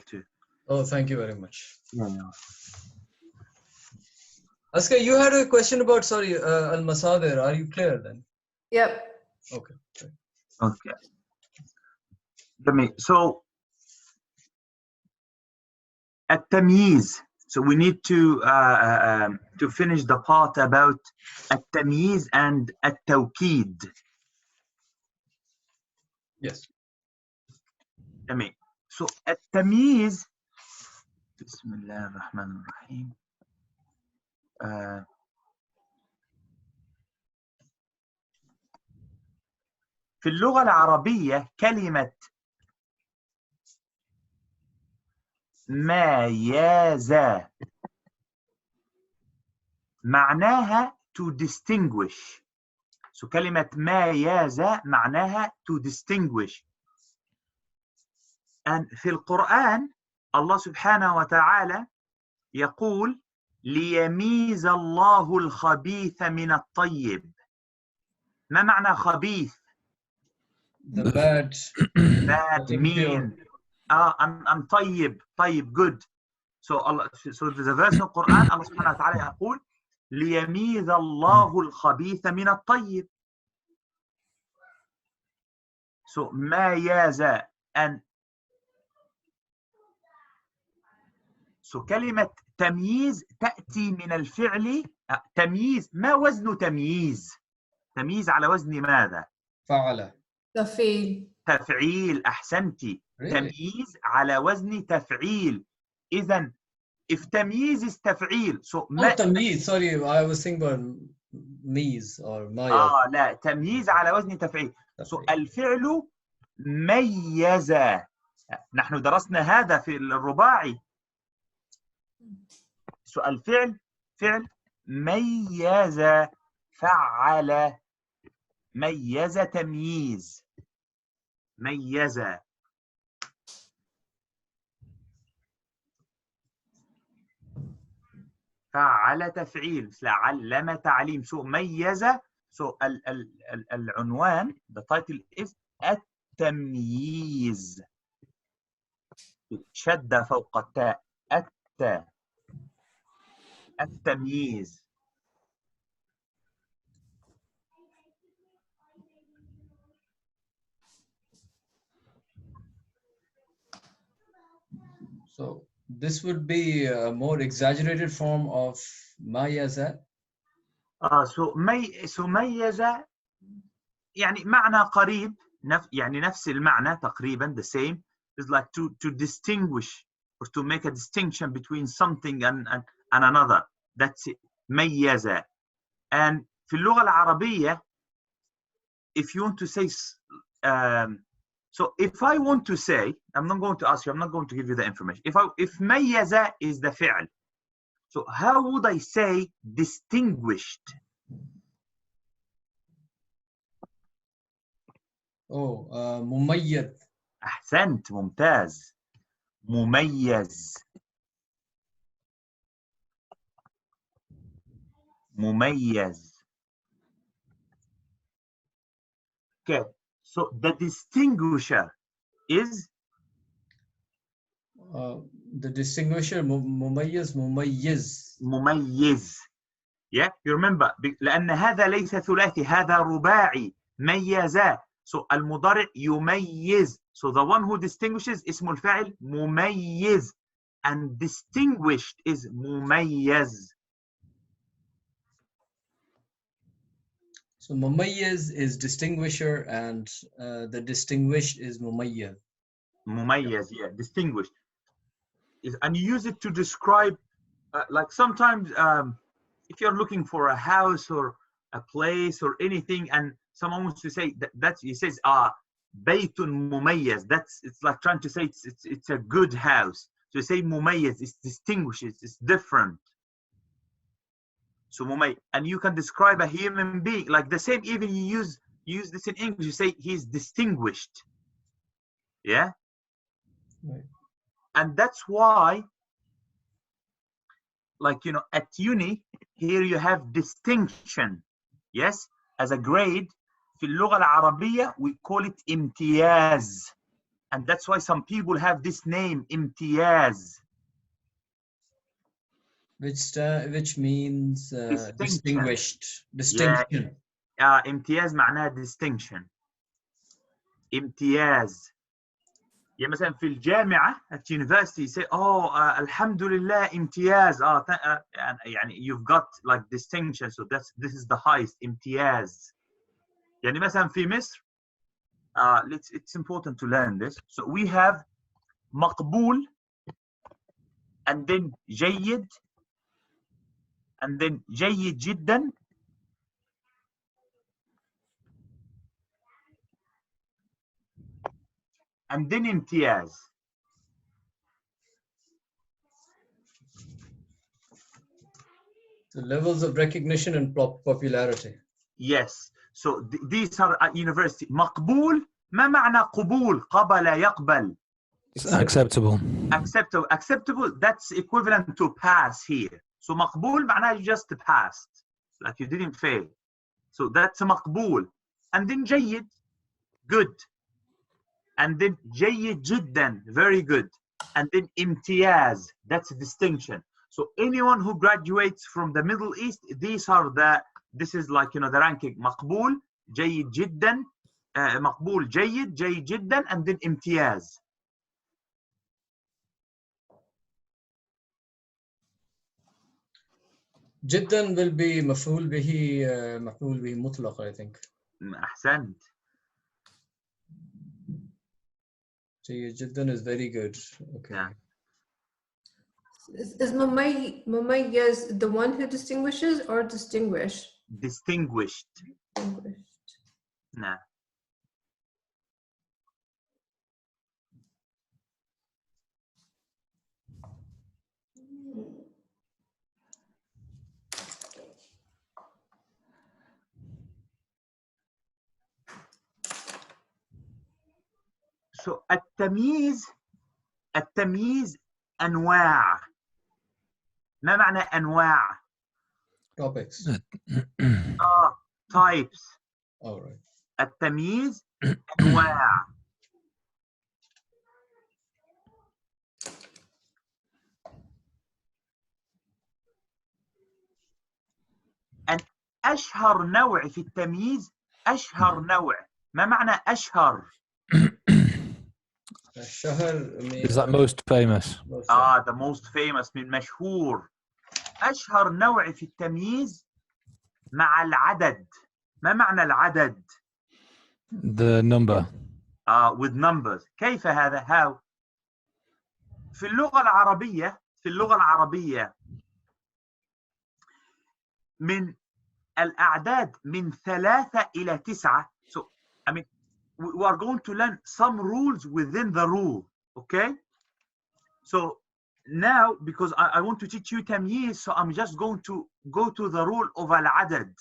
too. Oh, thank you very much. Yeah, yeah. Aska, you had a question about, sorry, al-masadir. Are you clear then? Yep. Okay. Okay. So التمييز. So we need to finish the part about التمييز and التوكيد. Yes. So التمييز. بسم الله الرحمن الرحيم. في اللغة العربية كلمة ميز معناها to distinguish. So كلمة ميز معناها to distinguish. And في القرآن الله سبحانه وتعالى يقول ليميز الله الخبيث من الطيب. ما معنى خبيث؟ The bad. Bad, mean. And طيب, good. So there's a verse in the Quran, Allah subhanahu wa ta'ala يقول ليميز الله الخبيث من الطيب. So ميز and so كلمة تمييز تأتي من الفعل تمييز. ما وزن تمييز؟ تمييز على وزن ماذا؟ فعل. تفعيل. أحسنتي. Really? تمييز على وزن تفعيل. إذن if تمييز is تفعيل. So تمييز. Sorry, I was thinking about ميز or مايز. لا تمييز على وزن تفعيل. So الفعل ميز. نحن درسنا هذا في الرباعي. So الفعل فعل ميز فعل ميز تمييز ميز. فعل تفعيل. علم تعليم. So ميز. So العنوان the title is التمييز. شد فوق التاء. التمييز. So this would be a more exaggerated form of ميز. So ميز يعني معنى قريب. يعني نفس المعنى تقريبا the same. It's like to distinguish or to make a distinction between something and another. That's it. ميز. And في اللغة العربية if you want to say so if I want to say, I'm not going to ask you, I'm not going to give you the information. If ميز is the فعل, so how would I say distinguished? مميز. أحسنت. ممتاز. مميز. مميز. Okay. So the distinguisher is the distinguisher مميز. مميز. Yeah, you remember لأن هذا ليس ثلاثي هذا رباعي. ميز. So المضارع يميز. So the one who distinguishes اسم الفاعل مميز and distinguished is مميز. So مميز is distinguisher and the distinguished is مميز. مميز, yeah, distinguished. And you use it to describe like sometimes if you're looking for a house or a place or anything and someone wants to say that he says بيت مميز, it's like trying to say it's a good house. So you say مميز, it's distinguished, it's different. So مميز, and you can describe a human being like the same. Even you use this in English, you say he's distinguished. Yeah. Right. And that's why, like, you know, at uni here you have distinction, yes, as a grade. في اللغة العربية we call it امتياز. And that's why some people have this name, Imtiyaz. Which means distinguished, distinction. امتياز معناها distinction. امتياز. يعني مثلا في الجامعة at university say الحمد لله امتياز يعني you've got like distinction, so this is the highest امتياز. يعني مثلا في مصر it's important to learn this. So we have مقبول and then جيد and then جيد جدا and then امتياز. The levels of recognition and popularity. Yes. So these are at university. مقبول ما معنى قبول؟ قبل يقبل. It's acceptable. Acceptable. That's equivalent to pass here. So مقبول معناه you just passed, like you didn't fail. So that's مقبول. And then جيد, good. And then جيد جدا, very good. And then امتياز, that's a distinction. So anyone who graduates from the Middle East, this is like, the ranking. مقبول, جيد جدا, مقبول جيد, جيد جدا, and then امتياز. جدا will be مفعول به مطلق, I think. أحسنت. جيد جدا is very good. Okay. Yeah. Is مميز the one who distinguishes or distinguish? Distinguished. Distinguished. Nah. So التمييز أنواع. ما معنى أنواع؟ Topics. Types. All right. التمييز أنواع. أشهر نوع في التمييز أشهر نوع. ما معنى أشهر؟ الشهر Is that most famous? the most famous من مشهور. أشهر نوع في التمييز مع العدد. ما معنى العدد؟ The number. With numbers. كيف هذا؟ How؟ في اللغة العربية من الأعداد من 3 إلى 9. So, I mean, we are going to learn some rules within the rule, okay? So now, because I want to teach you tamyiz, so I'm just going to go to the rule of al-adad.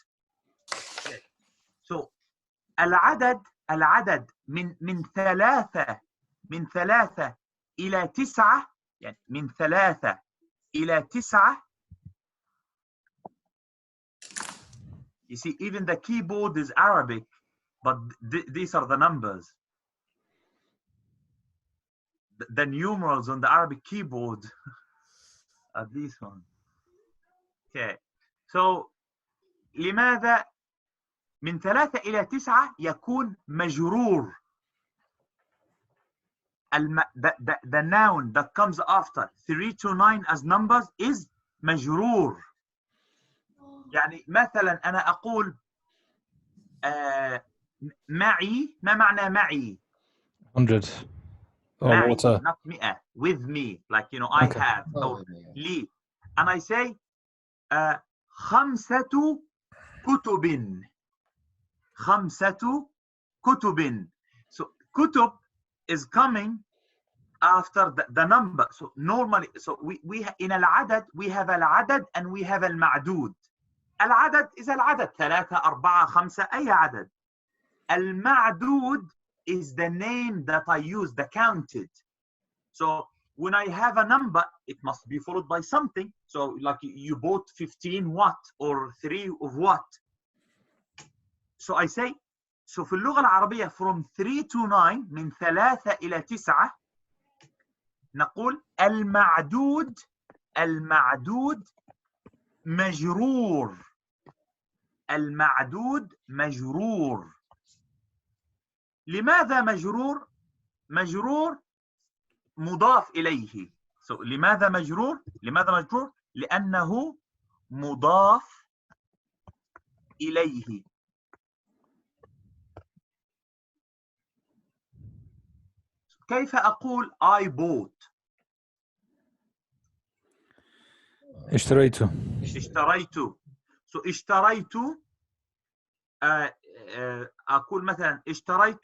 Okay. So العدد من 3 إلى 9، يعني من 3 إلى 9. You see, even the keyboard is Arabic, but these are the numbers. The numerals on the Arabic keyboard are these ones. Okay. So, لماذا من 3 إلى 9 يكون مجرور؟ The noun that comes after 3 to 9 as numbers is مجرور. يعني مثلا أنا أقول معي. ما معنى معي؟ 100. Or معي, water. not 100. With me, like, I Okay. have. Or لي. And I say 5 كتب. 5 كتب. So كتب is coming after the number. So normally, so we in العدد we have العدد and we have المعدود. العدد is العدد 3 4 5 أي عدد. المعدود is the name that I use, the counted. So when I have a number, it must be followed by something. So like you bought 15 what or 3 of what. So I say So في اللغة العربية from 3 to 9 من 3 إلى 9 نقول المعدود مجرور. المعدود مجرور. لماذا مجرور؟ مجرور مضاف إليه. So لماذا مجرور؟ لأنه مضاف إليه. كيف أقول I bought؟ اشتريت. So اشتريت أقول مثلا اشتريت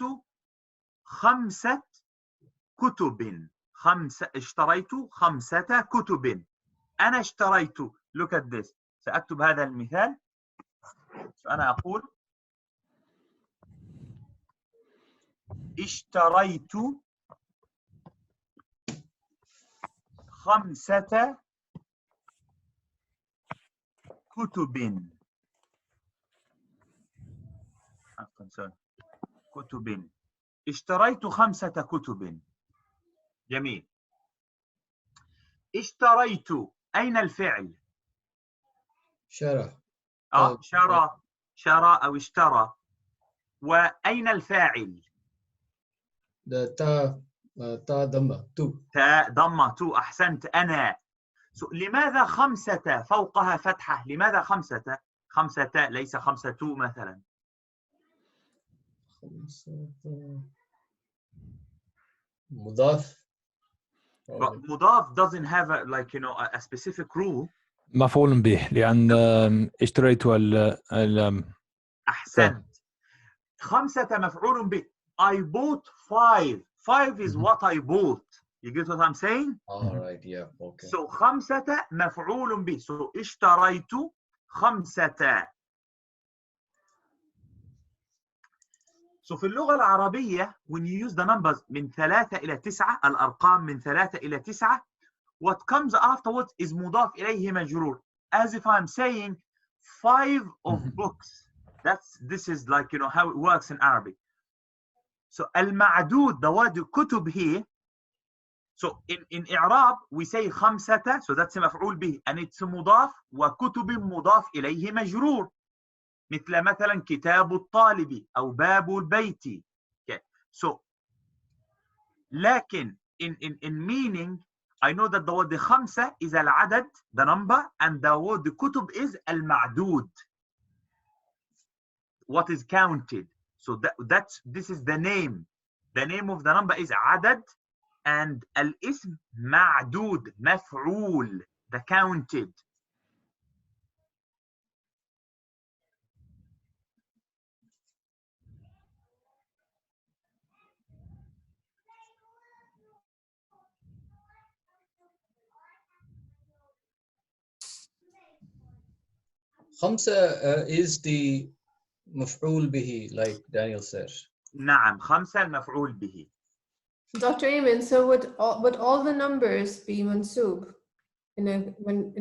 5 كتب. اشتريت 5 كتب. أنا اشتريت. Look at this. سأكتب هذا المثال. أنا أقول اشتريت 5 كتب. اشتريت 5 كتب. جميل. اشتريت أين الفعل؟ شرى. شرى أو اشترى. وأين الفاعل؟ تاء ضمة تو. تاء ضمة تو. أحسنت. أنا. لماذا 5 فوقها فتحة؟ لماذا 5 ليس 5 مثلا؟ مضاف. But مضاف doesn't have a specific rule. مفعول به لأن اشتريت أحسنت. 5 مفعول به. I bought 5. 5 is what I bought. You get what I'm saying? All right, yeah, okay. So 5 مفعول به. So اشتريت 5. So في اللغة العربية when you use the numbers من 3 إلى 9 الأرقام من 3 إلى 9 what comes afterwards is مضاف إليه مجرور. As if I'm saying 5 of books. This is like how it works in Arabic. So المعدود, the word كتب here. So in إعراب we say 5 so that's مفعول به and it's مضاف وكتب مضاف إليه مجرور. مثلا كتاب الطالب أو باب البيت. Okay. So لكن in meaning I know that the word 5 is العدد, the number, and the word كتب is المعدود, what is counted. So this is the name. The name of the number is عدد and الاسم معدود مفعول, the counted. خمسة is the مفعول به, like Daniel said. نعم 5 المفعول به. Dr. Ayman, so would all the numbers be mansub in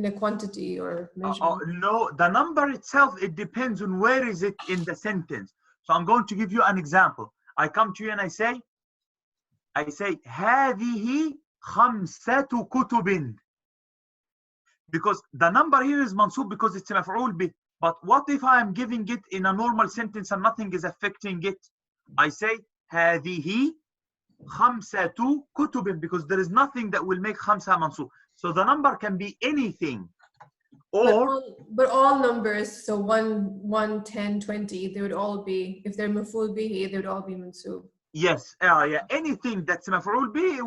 a quantity or measurement? No, the number itself, it depends on where is it in the sentence. So I'm going to give you an example. I come to you and I say هذه 5 كتب. Because the number here is mansub because it's مفعول به. But what if I am giving it in a normal sentence and nothing is affecting it? I say هذه 5 كتب because there is nothing that will make 5 mansub. So the number can be anything. Or but all numbers, so 1, 10, 20, they would all be, if they're maf'ul bihi, they would all be mansub. yes, yeah, anything that's مفعول به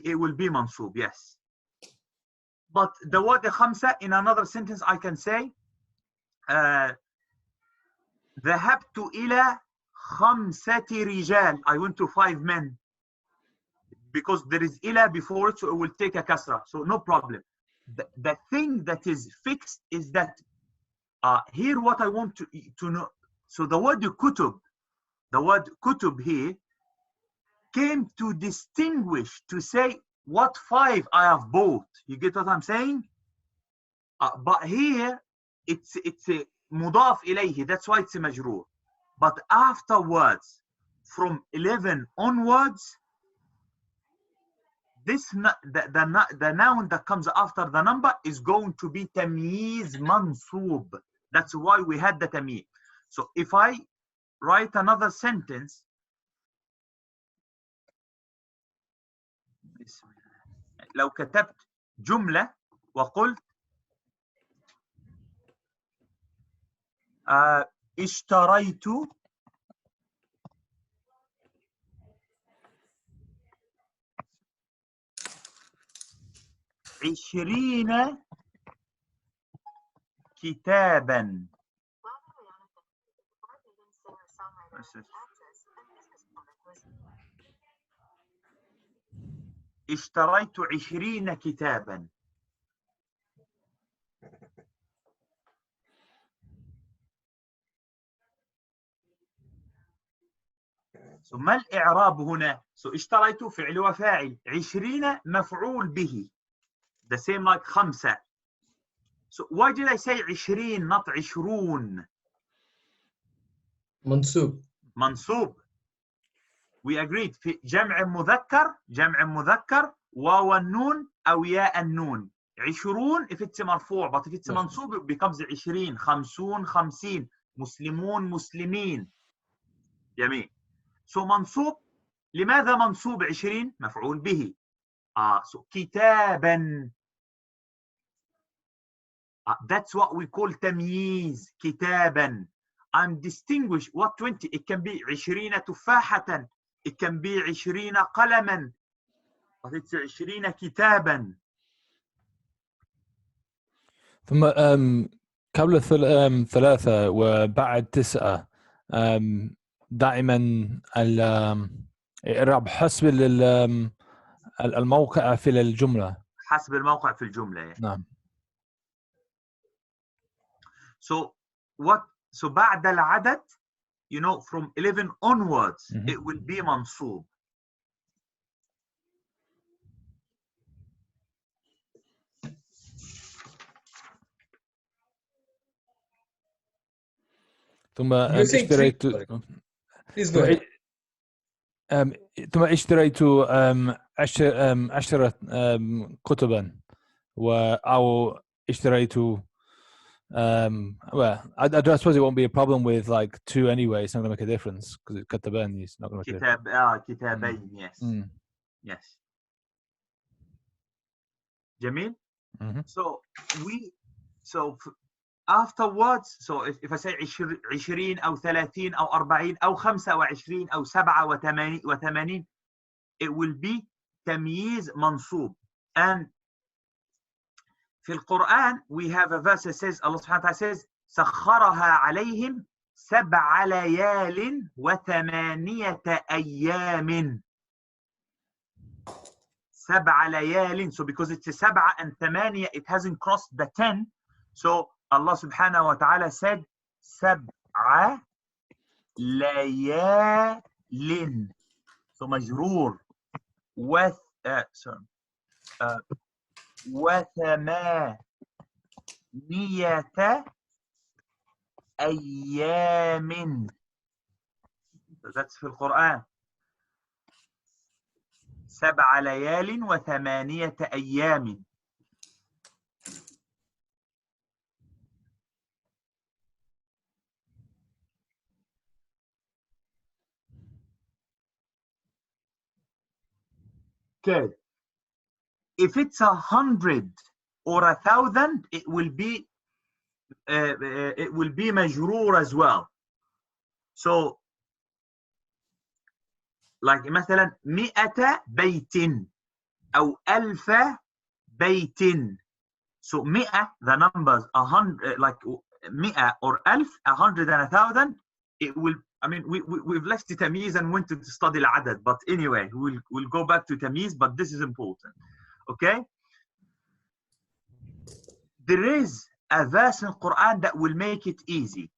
it will be mansub, yes. But the word 5 in another sentence I can say ذهبت إلى 5 رجال. I went to 5 men. Because there is إلى before it, so it will take a kasra. So no problem. The thing that is fixed is that here what I want to know. So the word kutub here came to distinguish, to say what 5 I have bought. You get what I'm saying? But here it's a mudaf ilayhi. That's why it's a majroor. but afterwards, from 11 onwards, this the noun that comes after the number is going to be tamyiz mansoob. That's why we had the tamyiz. So if I write another sentence, لو كتبت جملة وقلت اشتريت عشرين كتابا. اشتريت 20 كتابا. So ما الإعراب هنا؟ So اشتريت فعل وفاعل، 20 مفعول به. The same like 5. So why did I say 20 not 20? منصوب. منصوب. We agreed في جمع مذكر واو النون أو ياء النون. 20 if it's مرفوع, but if it's منصوب it becomes 20. 50 50. مسلمون مسلمين. جميل. So منصوب. لماذا منصوب 20؟ مفعول به. So كتابا. That's what we call tamyiz. كتابا. I'm distinguish what 20. It can be 20 تفاحة. It can be 20 قلما. But it's 20 كتابا. ثم قبل 3 وبعد 9 دائما الإعراب حسب الموقع في الجملة. حسب الموقع في الجملة. نعم. So بعد العدد, you know, from 11 onwards, it will be منصوب. ثم اشتريت ثم اشتريت 10 كتبا أو اشتريت well, I suppose it won't be a problem with like 2 anyway. It's not going to make a difference because it's كتبان. It's not going to make a difference. كتابين. Yes. Yes. جميل. So afterwards, so if I say 20 أو 30 أو 40 أو 25 أو 87, it will be تمييز منصوب. And في القرآن we have a verse that says, Allah subhanahu wa ta'ala says, سخرها عليهم 7 ليال و8 أيام. 7 ليال. So because it's a 7 and 8, it hasn't crossed the 10. So Allah subhanahu wa ta'ala said 7 ليال. So مجرور و8 أيام. So that's في القرآن. 7 ليال و8 أيام. Okay. If it's 100 or 1,000, it will be مجرور as well. So like مثلا 100 بيت أو 1000 بيت. So 100, the numbers 100, like 100 or 1000, 100 and 1,000, it will. I mean, we've left the tamyiz and went to study al-adad, but anyway, we'll go back to tamyiz, but this is important. Okay? There is a verse in Quran that will make it easy,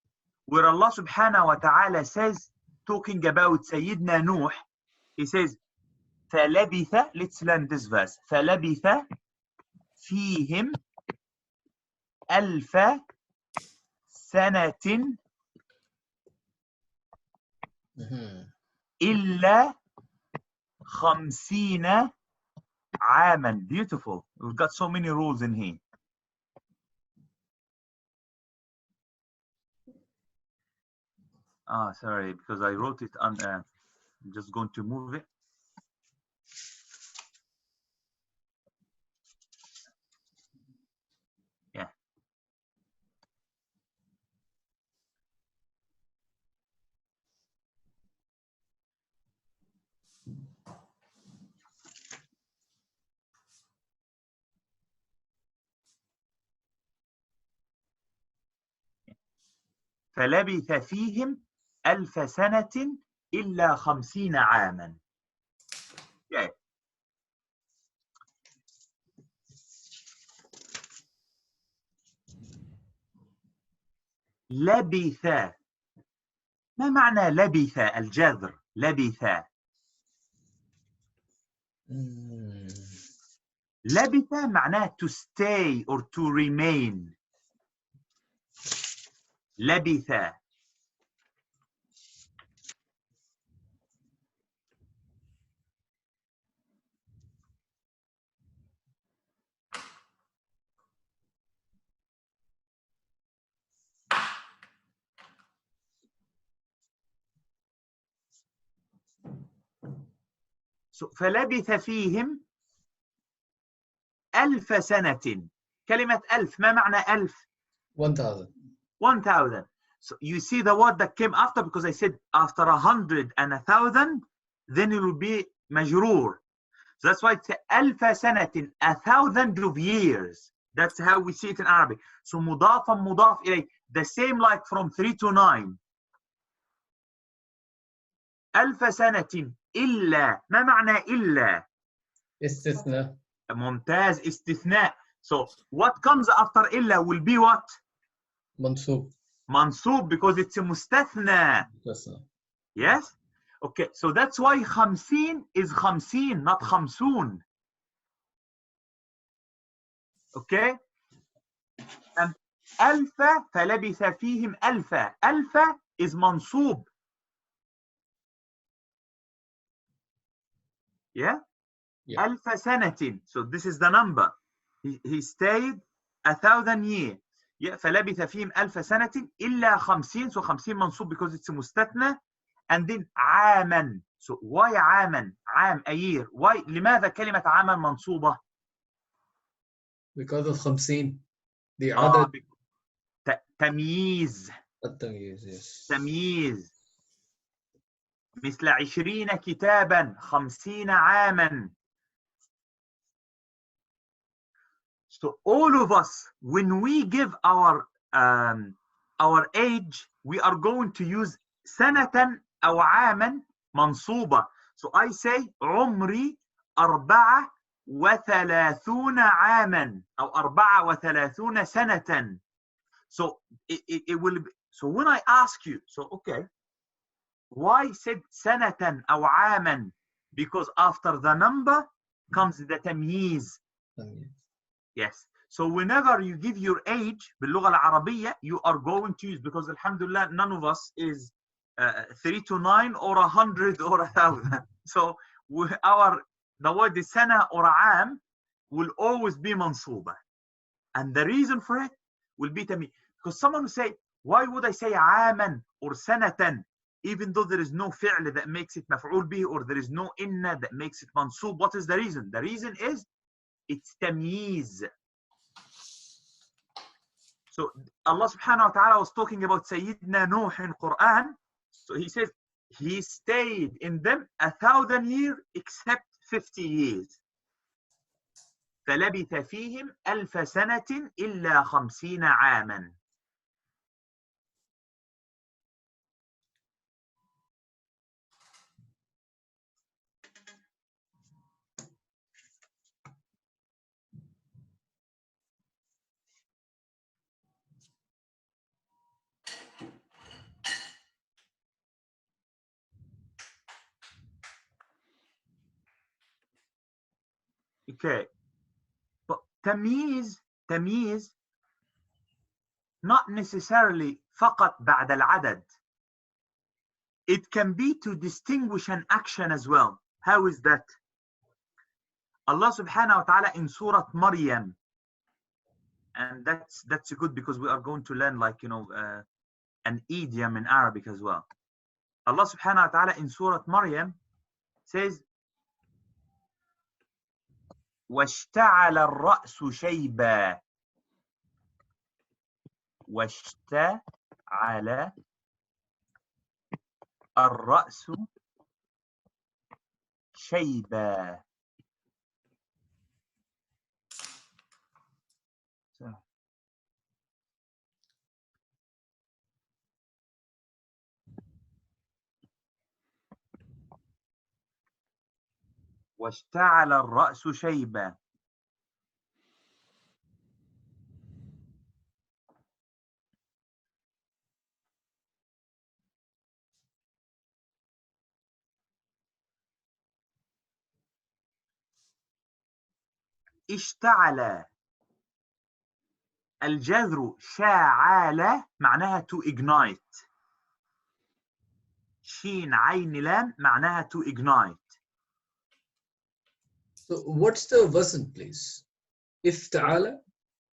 where Allah subhanahu wa ta'ala says, talking about Sayyidina Nuh, He says, فَلَبِثَ, let's learn this verse, فَلَبِثَ فِيهِمْ 1000 سَنَةٍ إلا 50 عاما. Beautiful. We've got so many rules in here. Sorry, because I wrote it on. I'm just going to move it. Yeah. فلبث فيهم 1000 سنة إلا 50 عاما. Yeah. لبث. ما معنى لبث؟ الجذر لبث. لبث معناه to stay or to remain. لبث. فلبث فيهم 1000 سنة. كلمة 1000 ما معنى 1000؟ 1000. 1000. So you see the word that came after, because I said after 100 and 1000 then it will be مجرور. So that's why it's 1000 سنة, 1000 of years. That's how we see it in Arabic. So مضافا مضاف إليه. The same like from 3 to 9. 1000 سنة إلا. ما معنى إلا؟ استثناء. ممتاز. استثناء. So what comes after إلا will be what? منصوب. منصوب, because it's a مستثنى. Yes? Okay, so that's why 50 is 50, not 50. Okay? And ألف فلبث فيهم ألف. ألف is منصوب. Yeah? ألف سنة. So this is the number. He stayed 1000 years. Yeah, فلبث فيهم 1000 سنة إلا 50. So 50 منصوب because it's a مستثنى. And then عاما. So why عاما? عام a year. Why? لماذا كلمة عاما منصوبة? Because of 50. The other. تمييز. التمييز. Yes. تمييز. مثل 20 كتابا 50 عاما. So all of us, when we give our age, we are going to use سنة أو عاما منصوبة. So I say عمري 34 عاما أو 34 سنة. So it will be, so when I ask you, so okay, why said سنة أو عاما? Because after the number comes the tamyeez. Yes. So whenever you give your age باللغة العربية, you are going to use, because alhamdulillah none of us is 3 to 9 or 100 or 1000. So the word سنة or عام will always be منصوبة. And the reason for it will be tamyeez. Because someone will say, why would I say عاما or سنة even though there is no فعل that makes it مفعول به, or there is no إن that makes it منصوب? What is the reason? The reason is it's tamyeez. So Allah subhanahu wa ta'ala was talking about Sayyidina Nuh in Quran. So he says he stayed in them 1000 years except 50 years. فلبث فيهم 1000 سنة إلا 50 عاما. Okay, but tamyiz not necessarily فقط بعد العدد. it can be to distinguish an action as well. How is that? Allah subhanahu wa ta'ala in Surah Maryam, and that's good because we are going to learn, like, you know, an idiom in Arabic as well. Allah subhanahu wa ta'ala in Surah Maryam says, وَاشْتَعَلَ الرَّأْسُ شَيْبًا. وَاشْتَعَلَ الرَّأْسُ شَيْبًا. واشتعل الرأس شيبا. اشتعل الجذر شاعل معناها to ignite. شين عين لام معناها to ignite. So what's the wasn't, please? افتعل.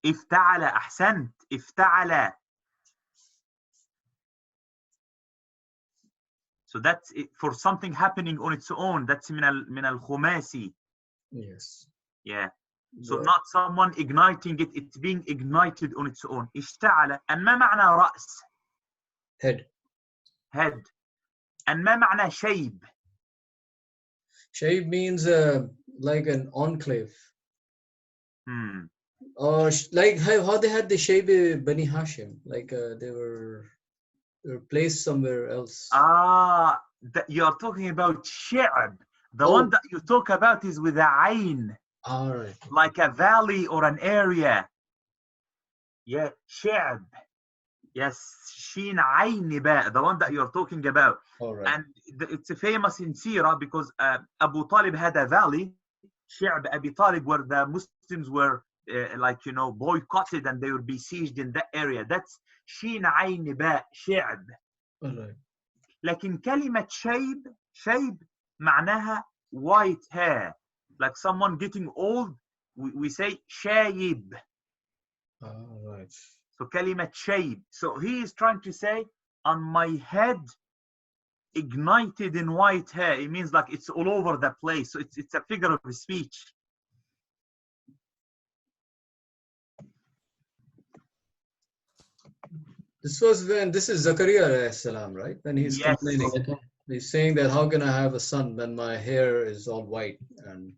افتعل أحسنت. افتعل. So that's it, for something happening on its own. That's من الخماسي. Yes. Yeah. So Right. not someone igniting it, it's being ignited on its own. اشتعل. and ما معنى رأس? Head. Head. and ما معنى شيب? Shaib means like an enclave. Hmm. Or like how they had the Shaib Bani Hashim, like they were placed somewhere else. Ah, you are talking about shi'ab. The one that you talk about is with a ayn. All right. Like a valley or an area. Yeah, shi'ab. Yes, sheen ayn ba, the one that you're talking about. All right. And it's famous in Sirah because Abu Talib had a valley, shi'ab Abi Talib, where the Muslims were like, you know, boycotted and they were besieged in that area. That's sheen ayn ba, shi'ab. All right. لكن كلمة شيب معناها white hair. Like someone getting old, we say شايب. All right. So كلمة شيب. So he is trying to say, on my head, ignited in white hair. It means like it's all over the place. So it's a figure of speech. This is Zakaria alayhi salam, right? When he's Yes. complaining. He's saying that how can I have a son when my hair is all white and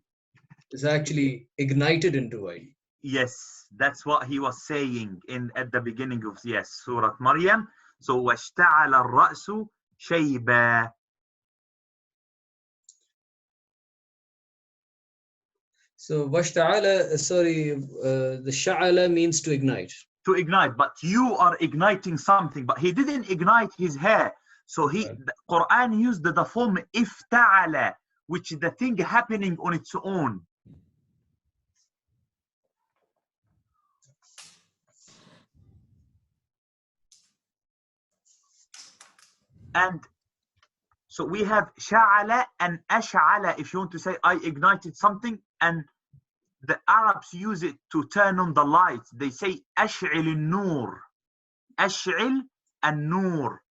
it's actually ignited into white. Yes, that's what he was saying at the beginning of Surah Maryam. So واشتعل الرأس شيبا. So washta'ala, the sha'ala means to ignite. To ignite, but you are igniting something, but he didn't ignite his hair. So the Quran used the form ifta'ala, which is the thing happening on its own. And so we have sha'ala and ash'ala, if you want to say I ignited something, and the Arabs use it to turn on the light. They say ash'il an-nur. Ash'il an-nur.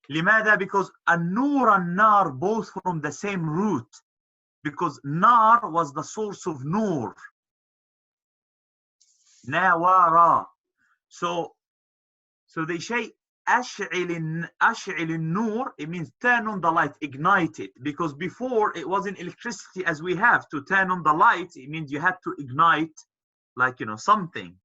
لماذا? Because an-nur and nar both from the same root. Because nar was the source of nur. Nawara. So they say ash'il an-nur, it means turn on the light, ignite it. Because before it wasn't electricity as we have. To turn on the light, it means you had to ignite, like, you know, something.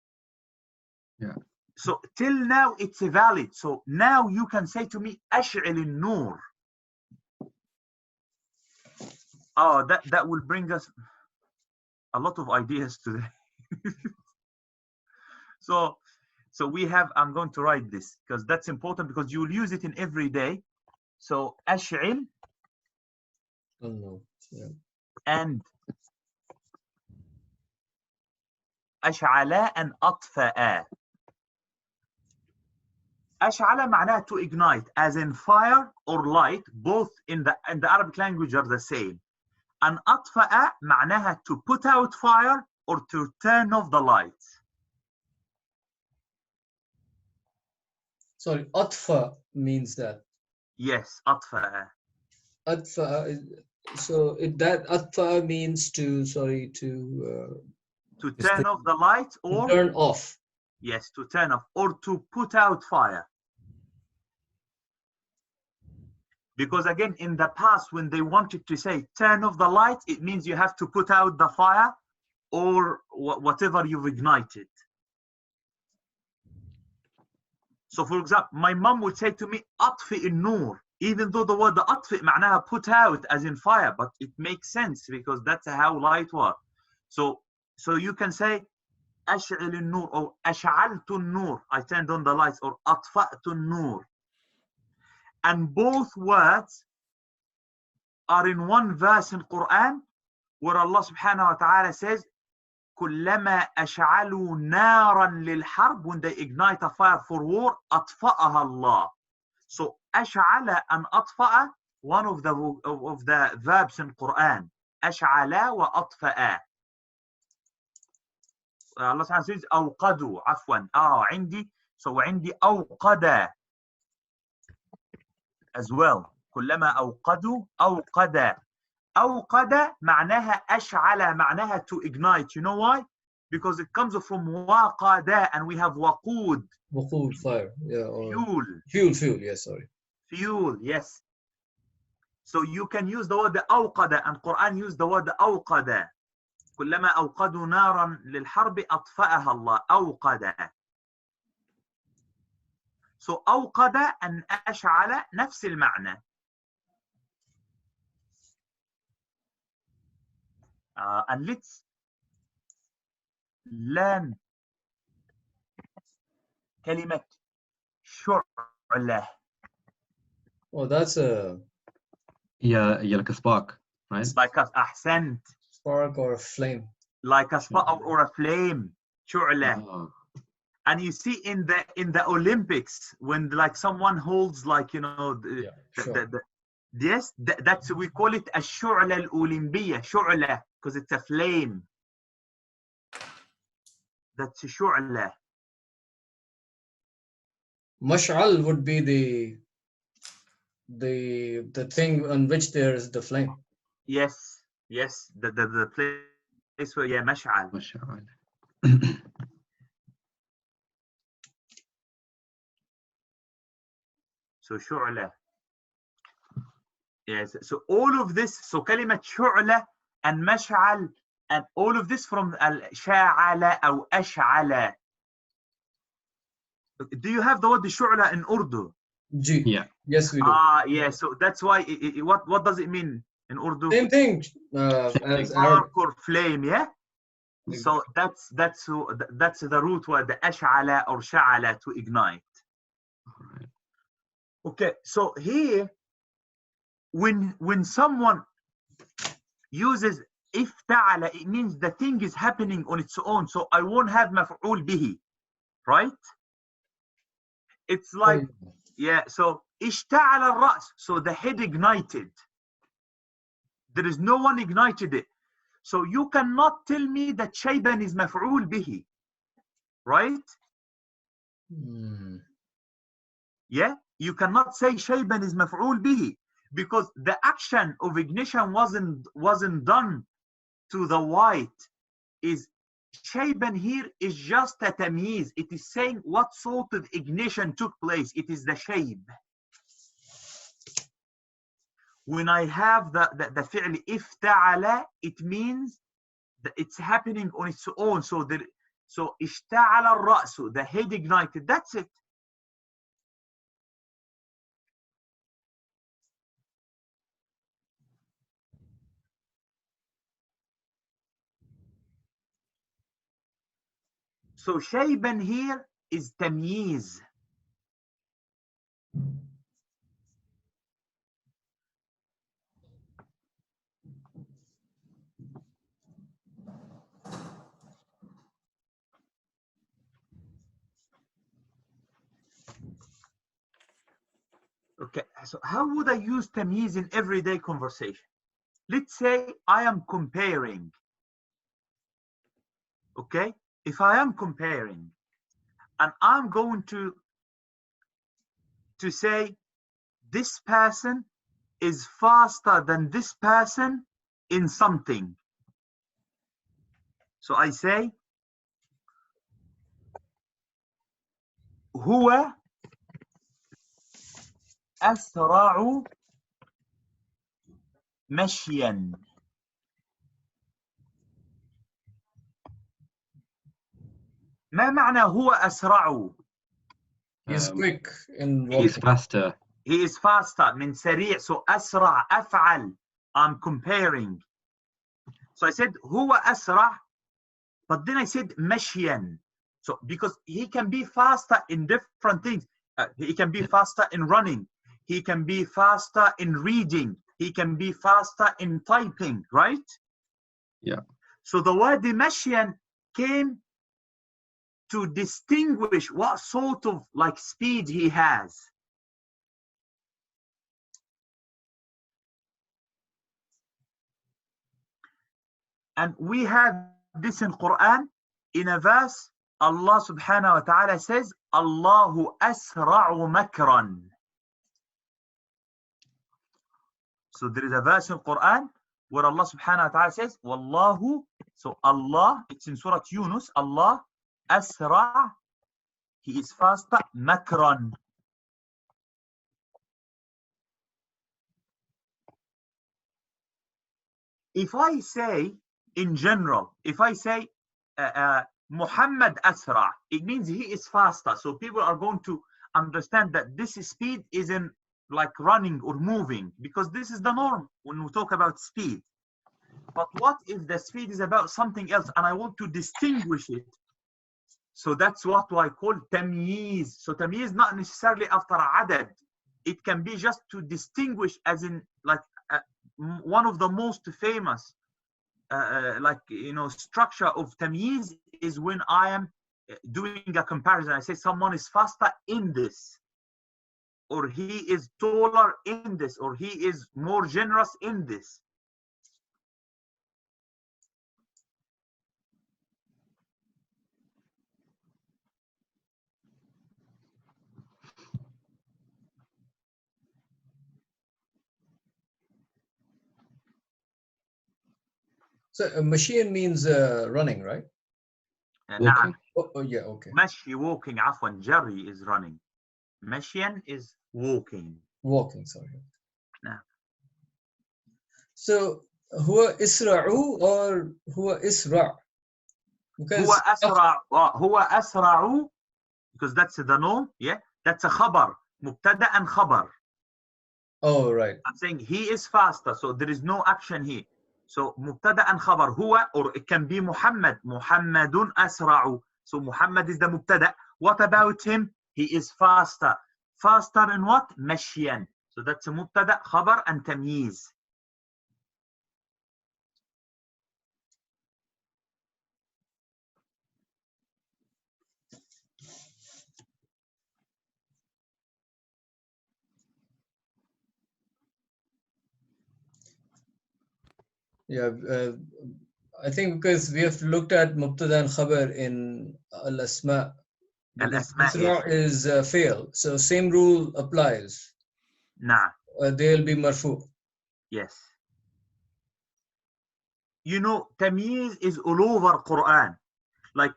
Yeah. So till now it's valid. So now you can say to me ash'il an-nur. Oh, that will bring us a lot of ideas today. So we have, I'm going to write this because that's important because you will use it in every day. So ash'il and ash'ala and atfa'a. أشعل معناها to ignite, as in fire or light, both in the Arabic language are the same. And أطفأ معناها to put out fire or to turn off the lights. Sorry, atfa means that. Yes, أطفأ. Atfa, so that atfa means to turn off the lights or turn off. Yes, to turn off or to put out fire. Because again, in the past, when they wanted to say turn off the lights, it means you have to put out the fire or whatever you've ignited. So for example, my mom would say to me, أطفئ النور, even though the word أطفئ معناها put out as in fire, but it makes sense because that's how light works. So you can say أشعل النور or أشعلت النور, I turned on the lights, or أطفأت النور. And both words are in one verse in Quran where Allah subhanahu wa ta'ala says كلما أشعلوا نارا للحرب, when they ignite a fire for war, أطفأها الله. So أشعل and أطفأ, one of the verbs in Quran. أشعل وأطفأ. Allah subhanahu says أوقدوا, عفوا عندي, so عندي أوقد as well. كلما أوقدوا أوقد. أوقد معناها أشعل, معناها to ignite. You know why? Because it comes from وقد, and we have وقود. Waqud, fire, yeah, or fuel, yes, sorry. Fuel, yes. So you can use the word أوقد, and Quran used the word أوقد. كلما أوقدوا نارا للحرب أطفأها الله. أوقد. So أوقد and أشعل نفس المعنى. And let's learn كلمة شعلة. Oh, that's a Yeah, like a spark, right? Like a أحسنت. Spark or a flame. Like a spark or a flame. شعلة. Oh. And you see in the Olympics, when like someone holds like, you know, yes, that's, we call it الشعلة الأولمبية, شعلة, because it's a flame. That's شعلة. Mash'al would be the thing on which there is the flame. Yes, the place where, yeah, مشعل. مشعل. So شعلة. Yes, so all of this, so كلمة شعلة and مشعل, and all of this from الشاعلة أو أشعلة. Do you have the word شعلة in Urdu? G. Yeah. Yes, we do. Yeah, so that's why what does it mean in Urdu? Same thing as Spark or flame, yeah? So that's the root word, the أشعلة or شعلة, to ignite. Okay, so here when someone uses افتعل, it means the thing is happening on its own, so I won't have مفعول به, right? It's like, yeah, so اشتعل الرأس, so the head ignited. There is no one ignited it. So you cannot tell me that شيبان is مفعول به, right? Yeah, you cannot say شيبان is مفعول به because the action of ignition wasn't done to the white. Is شيبان here is just a tamyeez. It is saying what sort of ignition took place. It is the shayb. When I have the fi'l افتعل, it means that it's happening on its own. So اشتعل الرأس, the head ignited. That's it. So شيبان here is tamyeez. Okay, so how would I use tamyiz in everyday conversation? Let's say I am comparing. Okay, if I am comparing and I'm going to say this person is faster than this person in something. So I say هو أسرع مشيا. ما معنى هو أسرع؟ He's quick in He's walking. faster. He is faster من سريع. So أسرع أفعل. I'm comparing. So I said هو أسرع, but then I said مشيا. So because he can be faster in different things. He can be faster in running. He can be faster in reading. He can be faster in typing, right? Yeah. So the word مشيا came to distinguish what sort of like speed he has. And we have this in Quran in a verse. Allah subhanahu wa ta'ala says, Allahu asra'u makran. So there is a verse in Quran where Allah subhanahu wa ta'ala says, Wallahu, so Allah, it's in Surah Yunus, Allah asra', he is faster, makran. If I say, in general, if I say Muhammad Asra, it means he is faster. So people are going to understand that this speed isn't like running or moving, because this is the norm when we talk about speed. But what if the speed is about something else and I want to distinguish it? So that's what I call tamyeez. So tamyeez not necessarily after adad. It can be just to distinguish, as in like one of the most famous structure of tamyiz is when I am doing a comparison. I say someone is faster in this, or he is taller in this, or he is more generous in this. So a machine means running, right? نعم. Oh, yeah, okay. مشي, walking, عفوا, جري is running. مشيا is walking. Walking, sorry. نعم. So هو إسرع or هو إسرع? Because هو أسرع, because that's the norm, yeah? That's a خبر. مبتدأ and خبر. Oh, right. I'm saying he is faster, so there is no action here. So مبتدأ and خبر هو, or it can be محمد. محمد أسرع. So Muhammad is the مبتدأ. What about him? He is faster. Faster in what? مشيا. So that's a مبتدأ, خبر, and تمييز. Yeah, I think because we have looked at Mubtada and Khabar in Al-Asma. الأسماء Isra is fail. So same rule applies. نعم. They'll be marfu. Yes. You know, tamyiz is all over Quran. Like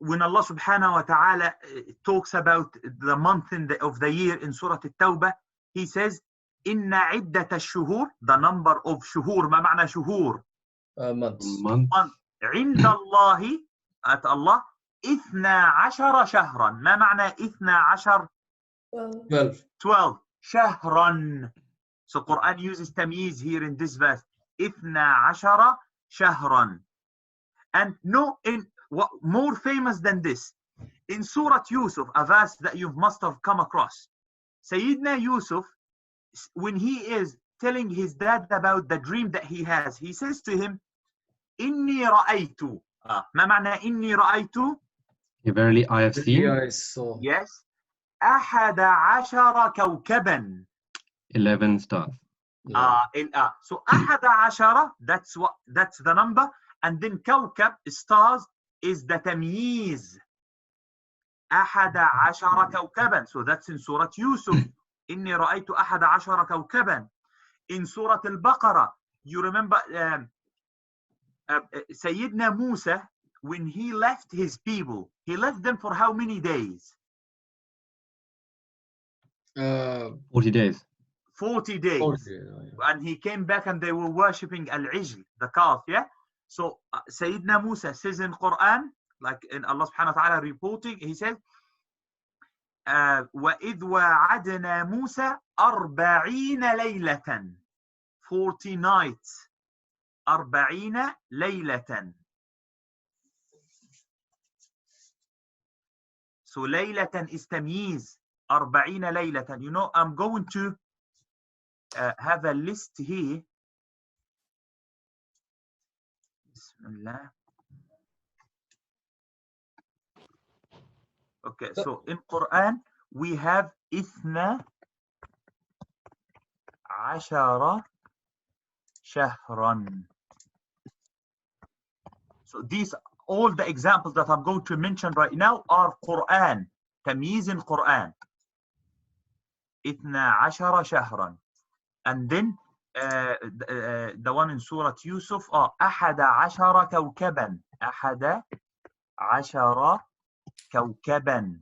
when Allah subhanahu wa ta'ala talks about the month of the year in Surah At-Tawbah, he says, إن عدة الشهور, the number of shuhur, ما معنى شهور? Months. عند الله, at Allah, 12 شهرا. ما معنى 12? 12 شهرا. So Quran uses tamyiz here in this verse. 12 شهرا. And no, in what more famous than this, in Surah Yusuf, a verse that you must have come across, Sayyidina Yusuf, when he is telling his dad about the dream that he has, he says to him, إني رأيت. ما معنى إني رأيت? Verily I have seen. I saw. Yes. أحد عشر كوكبا. 11 stars. So أحد عشر, that's the number, and then كوكب, stars, is the تمييز. أحد عشر كوكبا. So that's in Surah Yusuf. إني رأيت أحد عشر كوكبا. In Surah Al-Baqarah, you remember Sayyidina Musa, when he left his people, he left them for how many days? 40 days. 40 days. 40 days, oh, yeah. And he came back and they were worshipping Al-Ijl, the calf, yeah? So Sayyidina Musa says in Quran, like in Allah subhanahu wa ta'ala reporting, he says, وَإِذْ وَعَدْنَا مُوسَى 40 لَيْلَةً, 40 nights. 40 ليلة. So ليلة is تمييز. 40 ليلة. You know, I'm going to have a list here. Bismillah. Okay, so in Quran we have 12 شهرا. So these, all the examples that I'm going to mention right now are Quran. تمييز in Quran. 12 شهرا. And then the one in Surah Yusuf, 11 كوكبا. 11 كوكبا.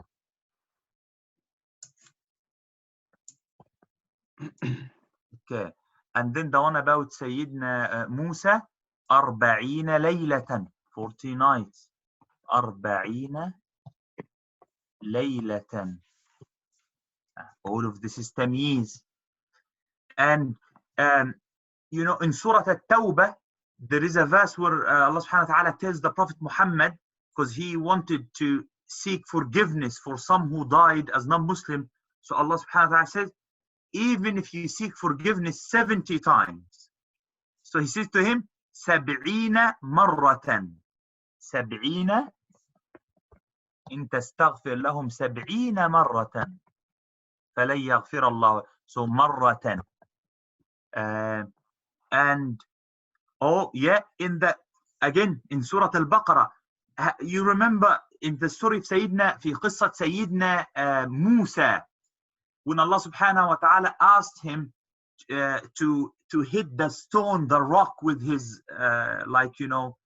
Okay. And then the one about Sayyidina Musa, 40 ليلة, 40 nights. 40 ليلة. All of this is tamyiz. And you know, in Surah At-Tawbah, there is a verse where Allah subhanahu wa ta'ala tells the Prophet Muhammad, because he wanted to seek forgiveness for some who died as non-Muslim. So Allah subhanahu wa ta'ala says, even if you seek forgiveness 70 times. So he says to him, 70 مرة. 70 إن تستغفر لهم 70 مرة فلن يغفر الله. So مرة. And oh yeah, in the again in Surah Al-Baqarah, you remember in the story of Sayyidina, في قصة سيدنا موسى, when Allah subhanahu wa ta'ala asked him to hit the stone, the rock, with his like, you know,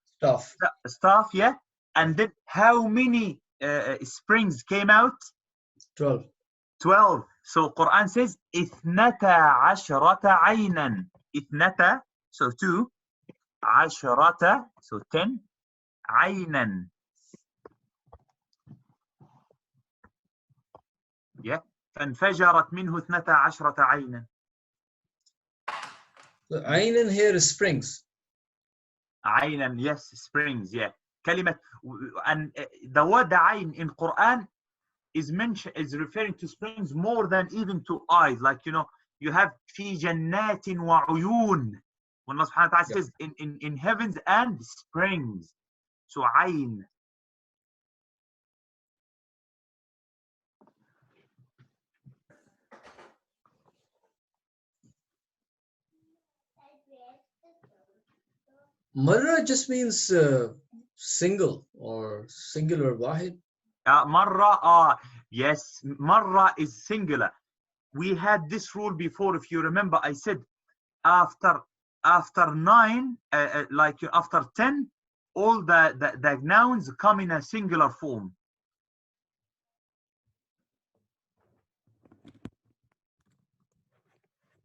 staff, yeah, and then how many springs came out? 12. 12. So Quran says 12 عينا. 12, so 2. 10, so 10. عينا. Yeah. فانفجرت منه 12 عينا. So Ayman here is springs. عينا, yes, springs, yeah. كلمة, and the word عين in Quran is referring to springs more than even to eyes. Like, you know, you have في جنات وعيون. When Allah subhanahu wa ta'ala says in heavens and springs. So عين. Marra just means single or singular, wahid. Marra, yes, marra is singular. We had this rule before, if you remember. I said after 9, like after 10, all the nouns come in a singular form.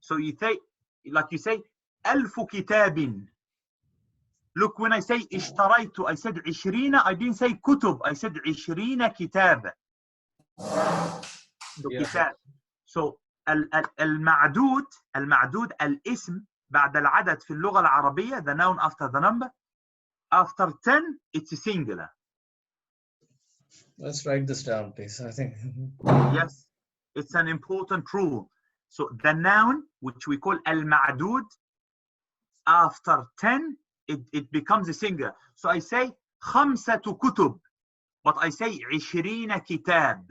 So you say, like you say, ألف كتاب. Look, when I say اشتريت, I said 20. I didn't say كتب. I said 20 كتاب. كتاب. So المعدود الاسم بعد العدد في اللغة العربية, the noun after the number, after 10 it's singular. Let's write this down, please. I think. Yes, it's an important rule. So the noun, which we call al-ma'dud, after 10 it becomes a singular. So I say خمسة كتب, but I say 20 كتاب.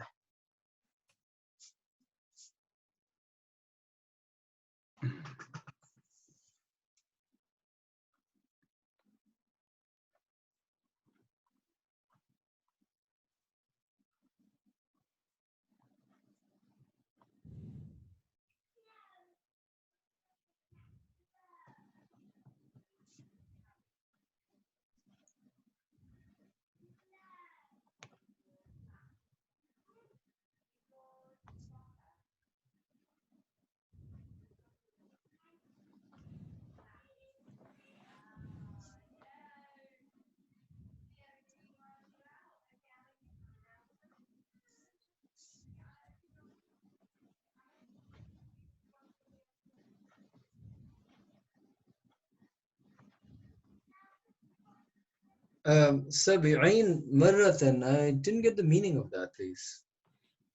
سبعين مرة. I didn't get the meaning of that, please.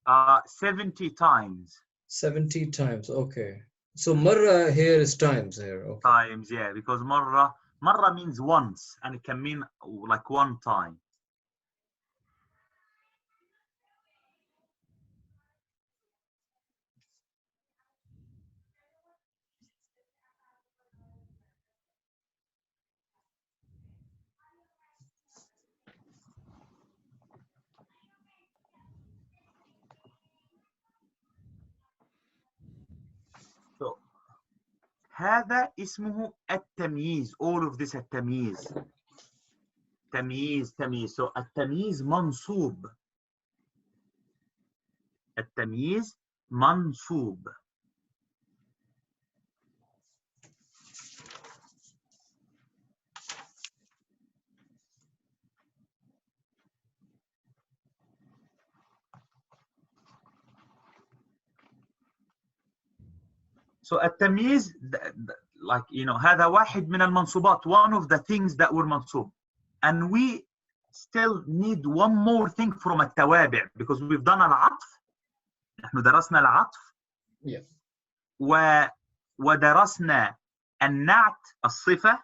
70 times. 70 times. Okay. So marra here is times here. Okay. Times, yeah, because marra means once, and it can mean like one time. So هذا اسمه التمييز. All of this التمييز. تمييز. So التمييز منصوب. التمييز منصوب. So التمييز like هذا واحد من المنصوبات, one of the things that were منصوب. And we still need one more thing from التوابع, because we've done العطف. نحن درسنا العطف. Yeah. ودرسنا النعت الصفة.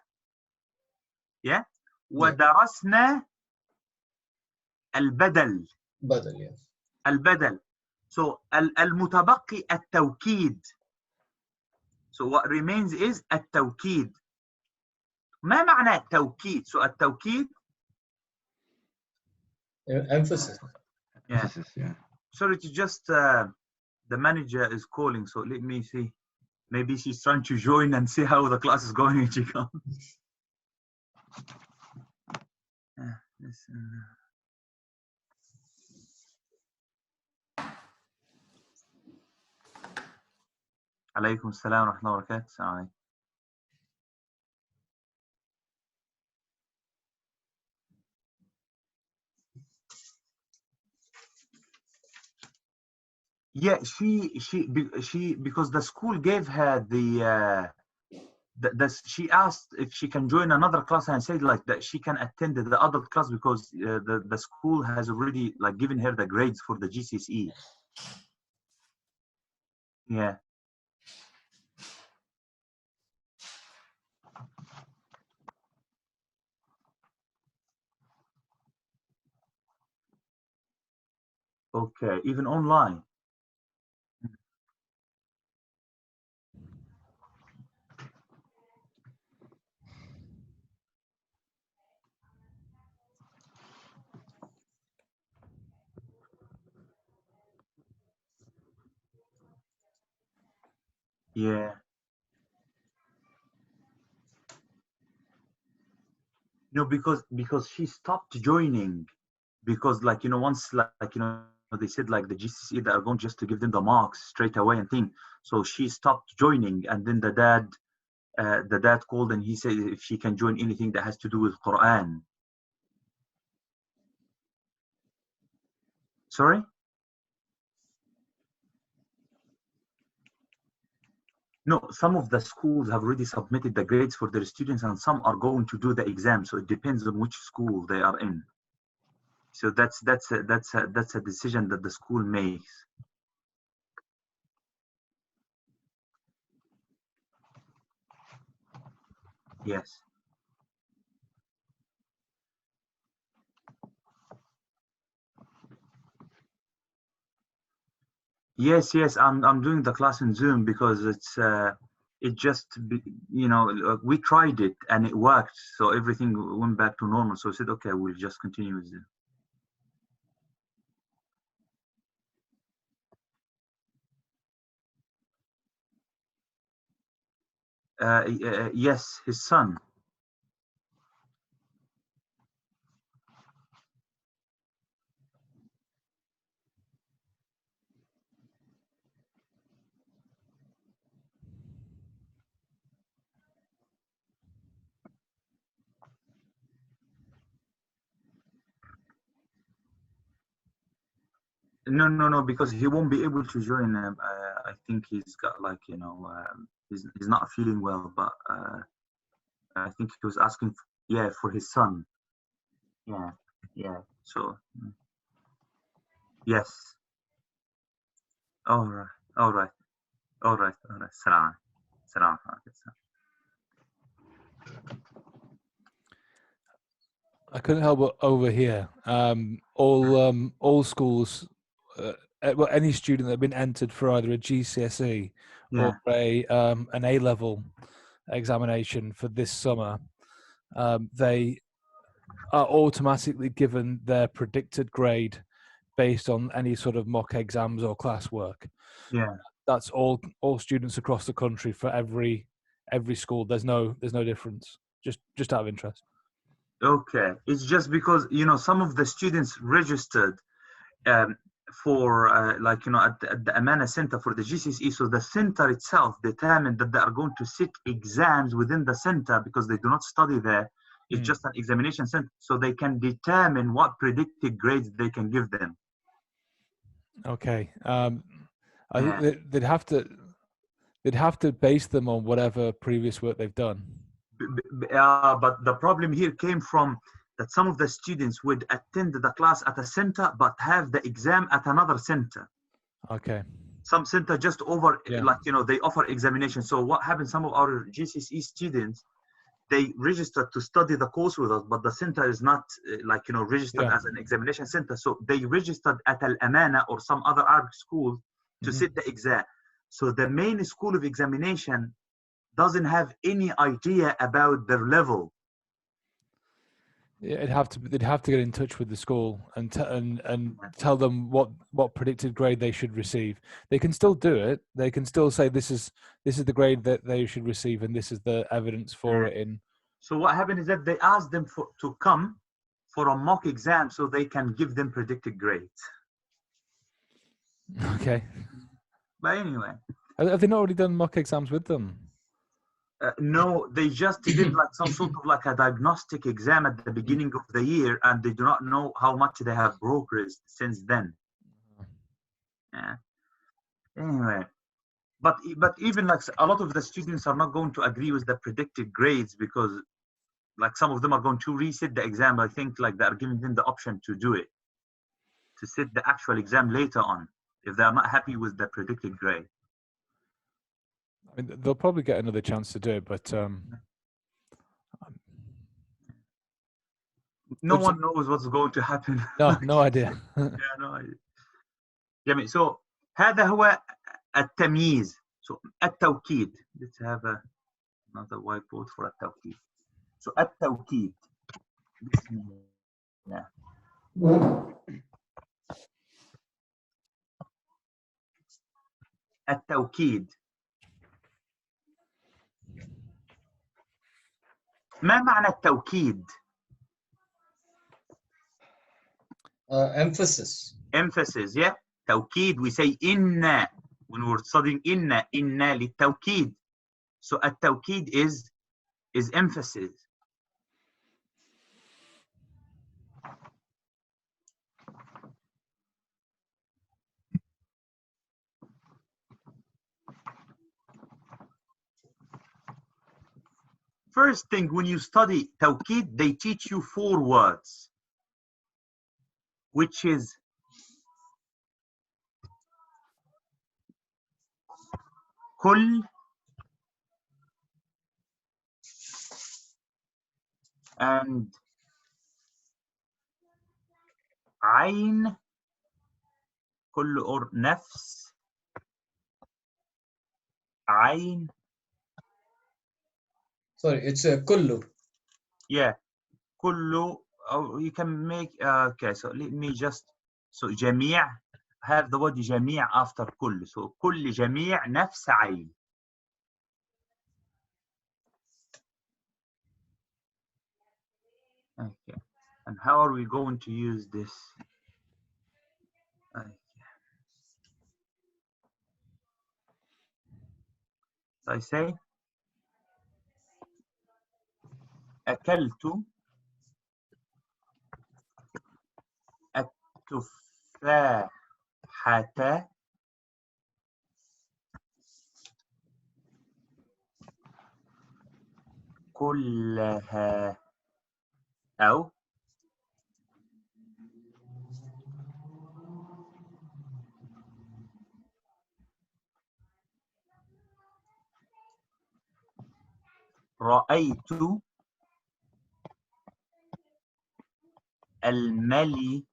Yeah. ودرسنا البدل. بدل, yes. البدل. So المتبقي التوكيد. So what remains is التوكيد. ما معنى التوكيد؟ So التوكيد. Emphasis. Yeah. Emphasis, yeah. Sorry, it's just the manager is calling, so let me see. Maybe she's trying to join and see how the class is going when she comes. عليكم السلام ورحمة الله وبركاته. السلام عليكم. Yeah, she because the school gave her she asked if she can join another class, and said like that she can attend the adult class because the school has already like given her the grades for the GCSE. Yeah. Okay, even online. Yeah. No, because she stopped joining, because like once like they said like the GCSE they are going just to give them the marks straight away and thing. So she stopped joining, and then the dad called and he said if she can join anything that has to do with Quran. Sorry? No, some of the schools have already submitted the grades for their students, and some are going to do the exam. So it depends on which school they are in. So that's a decision that the school makes. Yes. Yes, I'm doing the class in Zoom because it just we tried it and it worked, so everything went back to normal. So I said, okay, we'll just continue with Zoom. Yes, his son. No, because he won't be able to join. I think he's got like he's not feeling well, but I think he was asking for his son. Yeah, yeah. So, yes. All right, all right, all right, all right. Salam. Salam. I couldn't help but overhear all schools, well, any student that had been entered for either a GCSE Yeah, or a an A level examination for this summer, they are automatically given their predicted grade based on any sort of mock exams or classwork. yeah. That's all students across the country for every school. There's no difference. Just out of interest. Okay. It's just because, some of the students registered um, for, at the Amana Center for the GCSE. So the center itself determined that they are going to sit exams within the center because they do not study there. It's just an examination center. So they can determine what predicted grades they can give them. Okay. I Yeah. think they'd have to base them on whatever previous work they've done. But the problem here came from that some of the students would attend the class at a center but have the exam at another center. Okay. Some center just over, Yeah. they offer examination. So what happened, some of our GCSE students, they registered to study the course with us, but the center is not registered Yeah. as an examination center. So they registered at Al Amana or some other Arabic school to sit the exam. So the main school of examination doesn't have any idea about their level. Yeah, they'd have to get in touch with the school and tell them what predicted grade they should receive. They can still do it. They can still say this is the grade that they should receive, and this is the evidence for it. In So what happened is that they asked them to come for a mock exam so they can give them predicted grades. okay. But anyway, Have they not already done mock exams with them? no, they just did like some sort of like a diagnostic exam at the beginning of the year, and they do not know how much they have progressed since then. Yeah. Anyway, but even like a lot of the students are not going to agree with the predicted grades because like some of them are going to resit the exam. I think like they are giving them the option to do it, to sit the actual exam later on if they are not happy with the predicted grade. I mean, they'll probably get another chance to do it, but no one knows what's going to happen. no idea. Yeah, no idea. جميل. So هذا هو التمييز. So التوكيد. Let's have another whiteboard for التوكيد. So التوكيد. بسم الله. التوكيد. ما معنى التوكيد؟ Emphasis. Emphasis, yeah. توكيد, we say إن when we're studying إن للتوكيد. So التوكيد is emphasis. First thing, when you study Taukid, they teach you 4 words, which is كل and عين, كل or نفس, عين. Sorry, it's a kullu. Yeah, كله, or you can make, okay, so let me just, so جميع, have the word جميع after كل, so كل جميع نفس عين. Okay, and how are we going to use this? Okay. So I say أكلت التفاحة كلها أو رأيت الملكة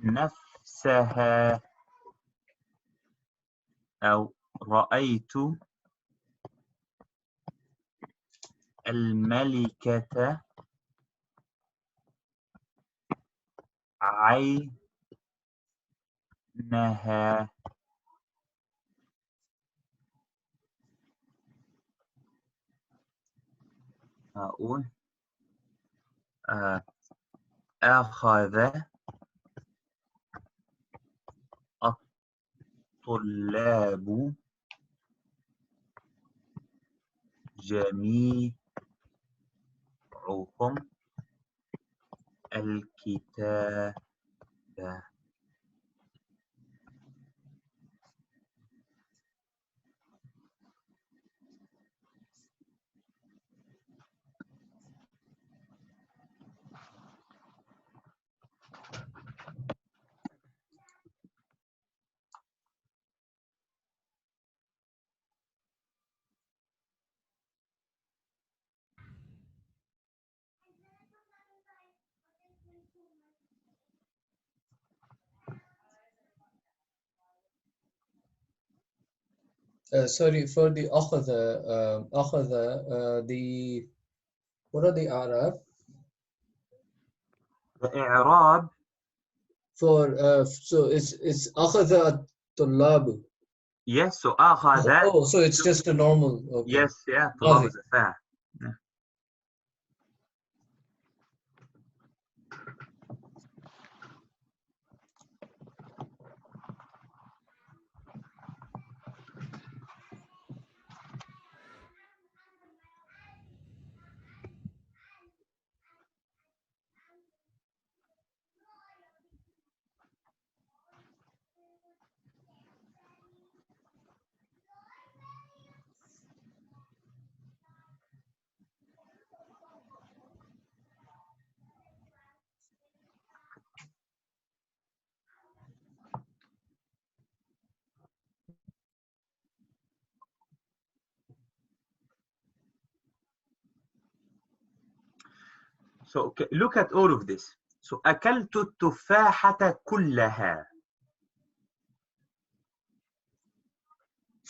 نفسها، أو رأيت الملكة عينها. أقول أخذ الطلاب جميعهم الكتاب. Sorry, for the أخذ, the what are the Arab? The إعراب For so it's أخذ الطلاب. yes, so أخذ. Oh, so it's just a normal. Okay. Yes, yeah, طلاب is a fair. Yeah. So okay, look at all of this. So أكلت التفاحة كلها.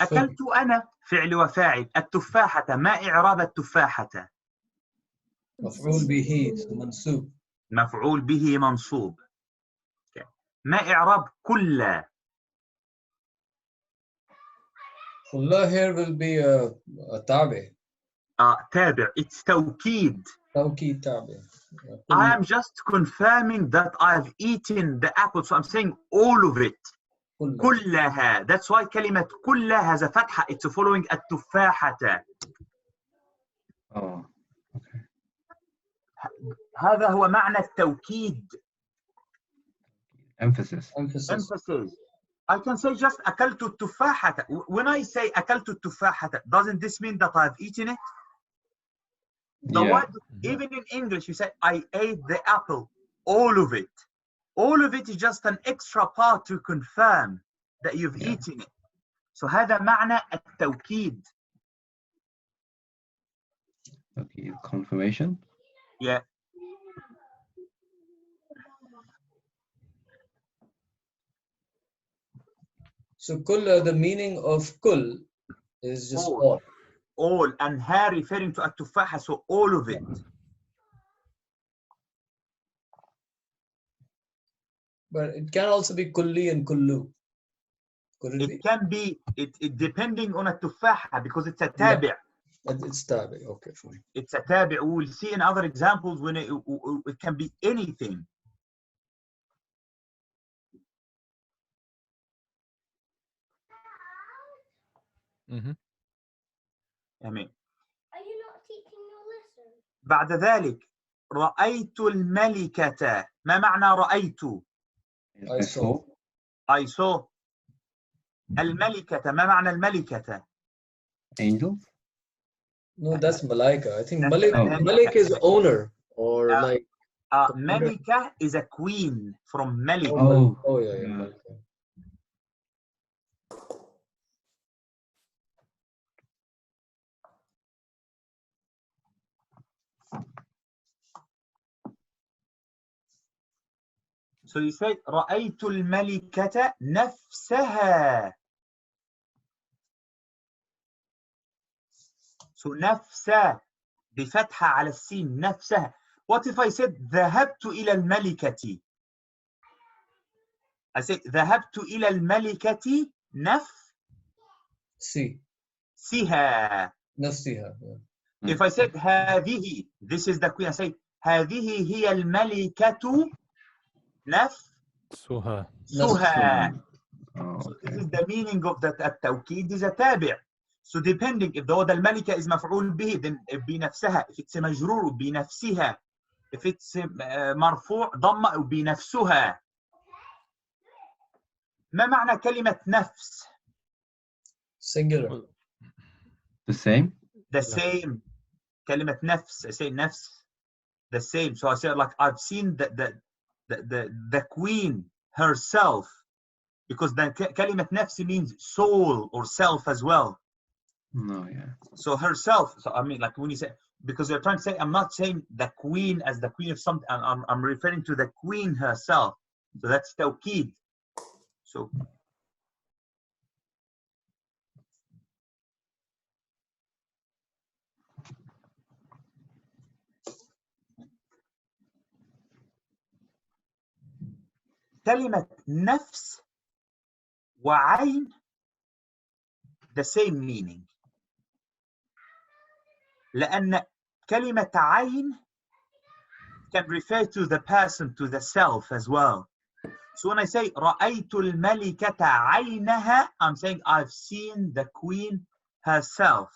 أكلت أنا فعل وفاعل، التفاحة ما إعراب التفاحة؟ مفعول به منصوب. مفعول به منصوب. Okay. ما إعراب كل؟ كلها here will be a تابع. تابع. It's توكيد. توكيد تابع. I am just confirming that I've eaten the apple, so I'm saying all of it. كلها. That's why كلمة كلها has a فتحة. It's following التفاحة. Oh, هذا هو معنى التوكيد. emphasis. Emphasis. I can say just أكلت التفاحة. When I say أكلت التفاحة, doesn't this mean that I've eaten it? The word, even in English, you say, I ate the apple, all of it. All of it is just an extra part to confirm that you've eaten it. So هذا معنى التوكيد. Okay, confirmation. Yeah. So kull, the meaning of kull is just all. All, and her referring to التفاحة, so all of it. But it can also be kulli and kullu. Could it be? Can be, it depending on التفاحة, because it's a tabi'. It's tabi', okay, fine. It's a tabi'. We will see in other examples when it can be anything. آمين. Are you not teaching your lesson? بعد ذلك رأيت الملكة. ما معنى رأيت؟ I saw. I saw. الملكة. ما معنى الملكة؟ Angel? No, that's Malaika. I think Malik is owner or like. Malika is a queen from Malik. Oh yeah. Malika. So you say رأيت الملكة نفسها. So نفسها بفتحة على السين نفسها. What if I said ذهبت إلى الملكة? I say ذهبت إلى الملكة نفسها. نفسها. Yeah. If I said هذه, this is the queen, I say هذه هي الملكة Suha. نفسها. Oh, So this okay. is the meaning of that التوكيد is a تابع. So depending if the الملكة is مفعول به, then بنفسها. If it's مجرور بنفسها. If it's مرفوع ضمة بنفسها. ما معنى كلمة نفس؟ Singular. The same? The same. كلمة نفس. I say نفس. The same. So I say like I've seen the queen herself, because the كلمة نفس means soul or self as well. No, yeah. So herself. So I mean, like when you say, because you're trying to say, I'm not saying the queen as the queen of something. I'm referring to the queen herself. So that's Taukid. So كلمة نفس وعين the same meaning. لأن كلمة عين can refer to the person, to the self as well. So when I say رأيت الملكة عينها, I'm saying I've seen the queen herself.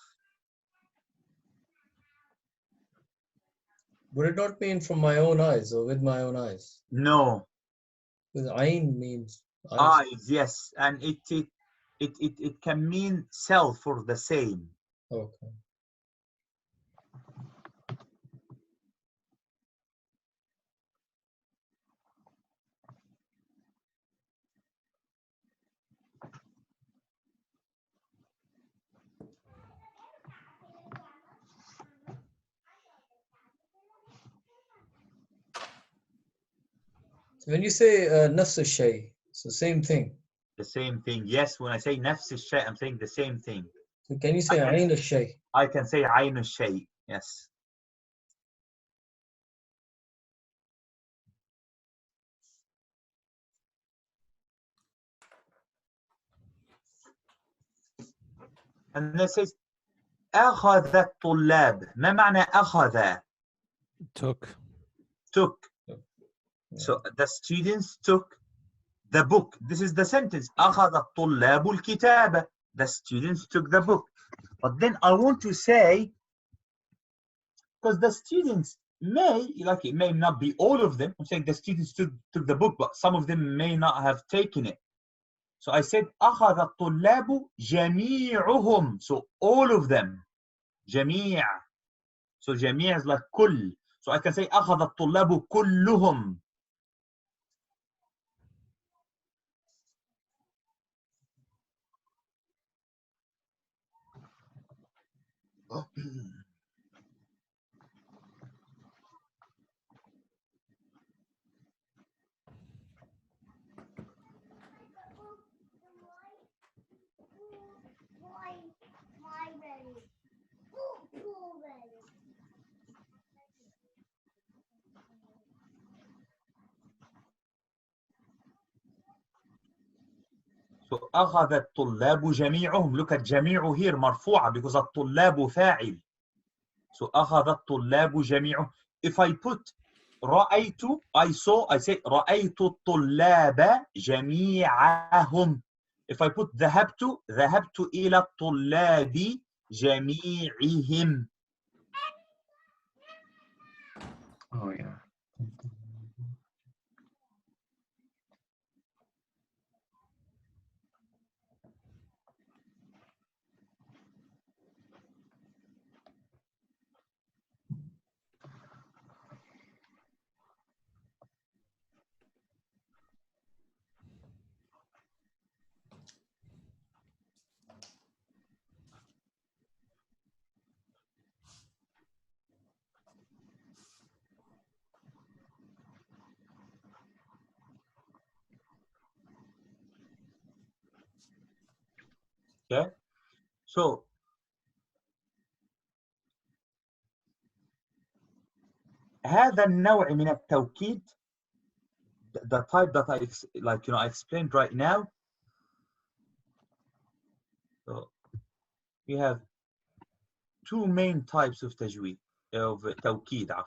Would it not mean from my own eyes or with my own eyes? No. Because ayn means eyes. Eyes, yes. And it can mean self or the same. Okay. So when you say nafs al-shay, so same thing. The same thing. Yes, when I say نفس الشيء, I'm saying the same thing. So can you say ayn al-shay? I can say عين الشيء. Yes. And it says أخذ الطلاب. ما معنى أخذ؟ Took. Took. Yeah. So the students took the book. This is the sentence. أخذ الطلاب الكتاب. The students took the book. But then I want to say, because the students may, like it may not be all of them. I'm saying the students took the book, but some of them may not have taken it. So I said أخذ الطلاب جميعهم. So all of them. جميع. So جميع is like كل. So I can say أخذ الطلاب كلهم. So أخذ الطلاب جميعهم. Look at جميع here مرفوعة because الطلاب فاعل. So أخذ الطلاب جميعهم. If I put رأيت, I saw, I say رأيت الطلاب جميعهم. If I put ذهبت إلى الطلاب جميعهم. Oh, yeah. Okay, so هذا النوع من التوكيد, the type that I explained right now. So we have two main types of تجويد of توكيد عفوا.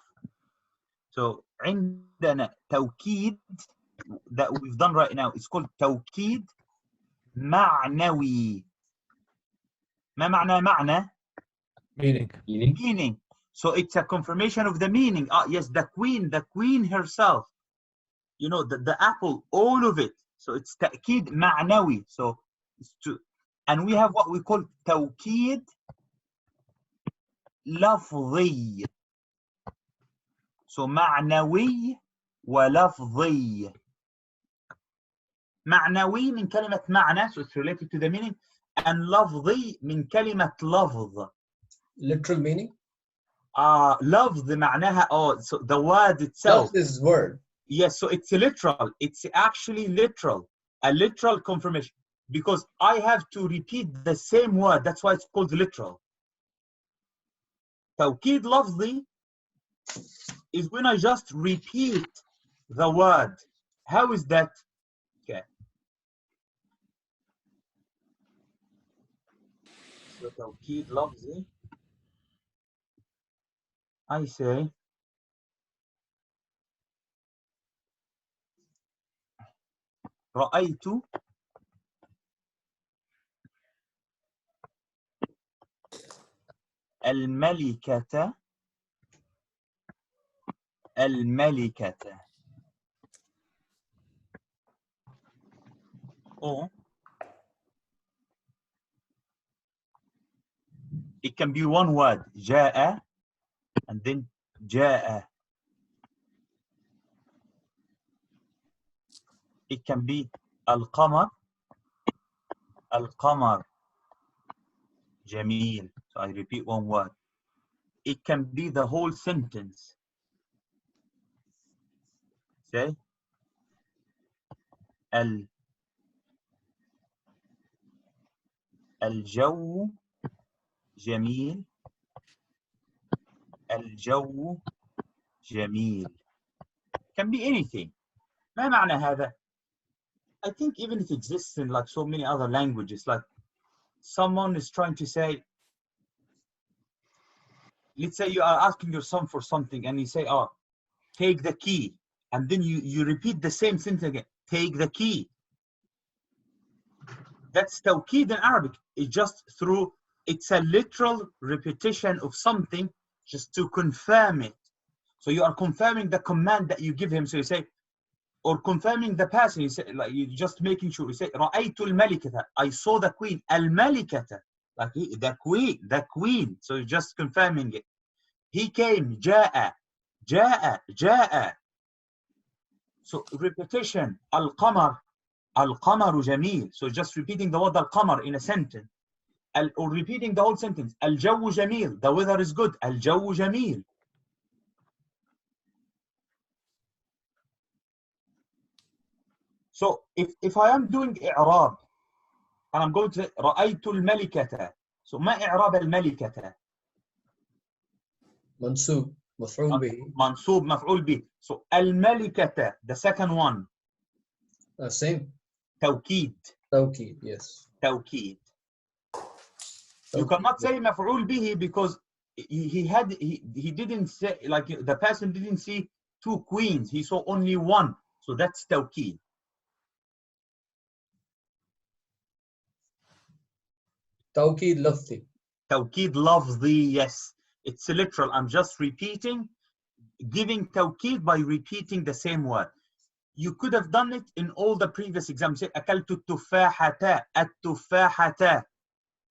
So عندنا توكيد that we've done right now, it's called توكيد معنوي. ما معنى معنى? Meaning. Meaning. So it's a confirmation of the meaning. Yes, the queen herself, you know, the apple, all of it. So it's تأكيد معنوي. So it's to, and we have what we call توكيد لفظي. So معنوي ولفظي. معنوي من كلمة معنى, so it's related to the meaning, and لفظي من كلمة لفظ. Literal meaning? لفظ معناها, so the word itself. Lafz is word. Yes, so it's literal. It's actually literal. A literal confirmation. Because I have to repeat the same word. That's why it's called literal. توكيد لفظي is when I just repeat the word. How is that? Okay. So توكيد لفظي, I say رأيت الملكة or it can be one word, جاء, and then جاء. It can be القمر جميل. So I repeat one word. It can be the whole sentence. Say الجو جميل. الجو جميل. Can be anything. ما معنى هذا? I think even it exists in like so many other languages. Like someone is trying to say, let's say you are asking your son for something and you say, take the key. And then you repeat the same sentence again, take the key. That's tawqid in Arabic. It's just through, it's a literal repetition of something just to confirm it. So you are confirming the command that you give him. So you say, or confirming the person, you say, like you're just making sure. You say, رأيت الملكة, I saw the queen. الملكة, like the queen. So you're just confirming it. He came, جاء. So repetition, القمر جميل. So just repeating the word القمر in a sentence. Or repeating the whole sentence. الجو جميل, the weather is good. الجو جميل. So if I am doing إعراب and I'm going to say رأيت الملكة. So ما إعراب الملكة? Mansub, مفعول به. منصوب مفعول به. So الملكة, the second one. Same. توكيد. Taukid, yes. توكيد. You cannot say مفعول به because he didn't say, like the person didn't see two queens, he saw only one. So that's توكيد. Taukid lafzi. توكيد لفظي, yes. It's literal. I'm just repeating, giving توكيد by repeating the same word. You could have done it in all the previous exams. Say أكلت التفاحة التفاحة.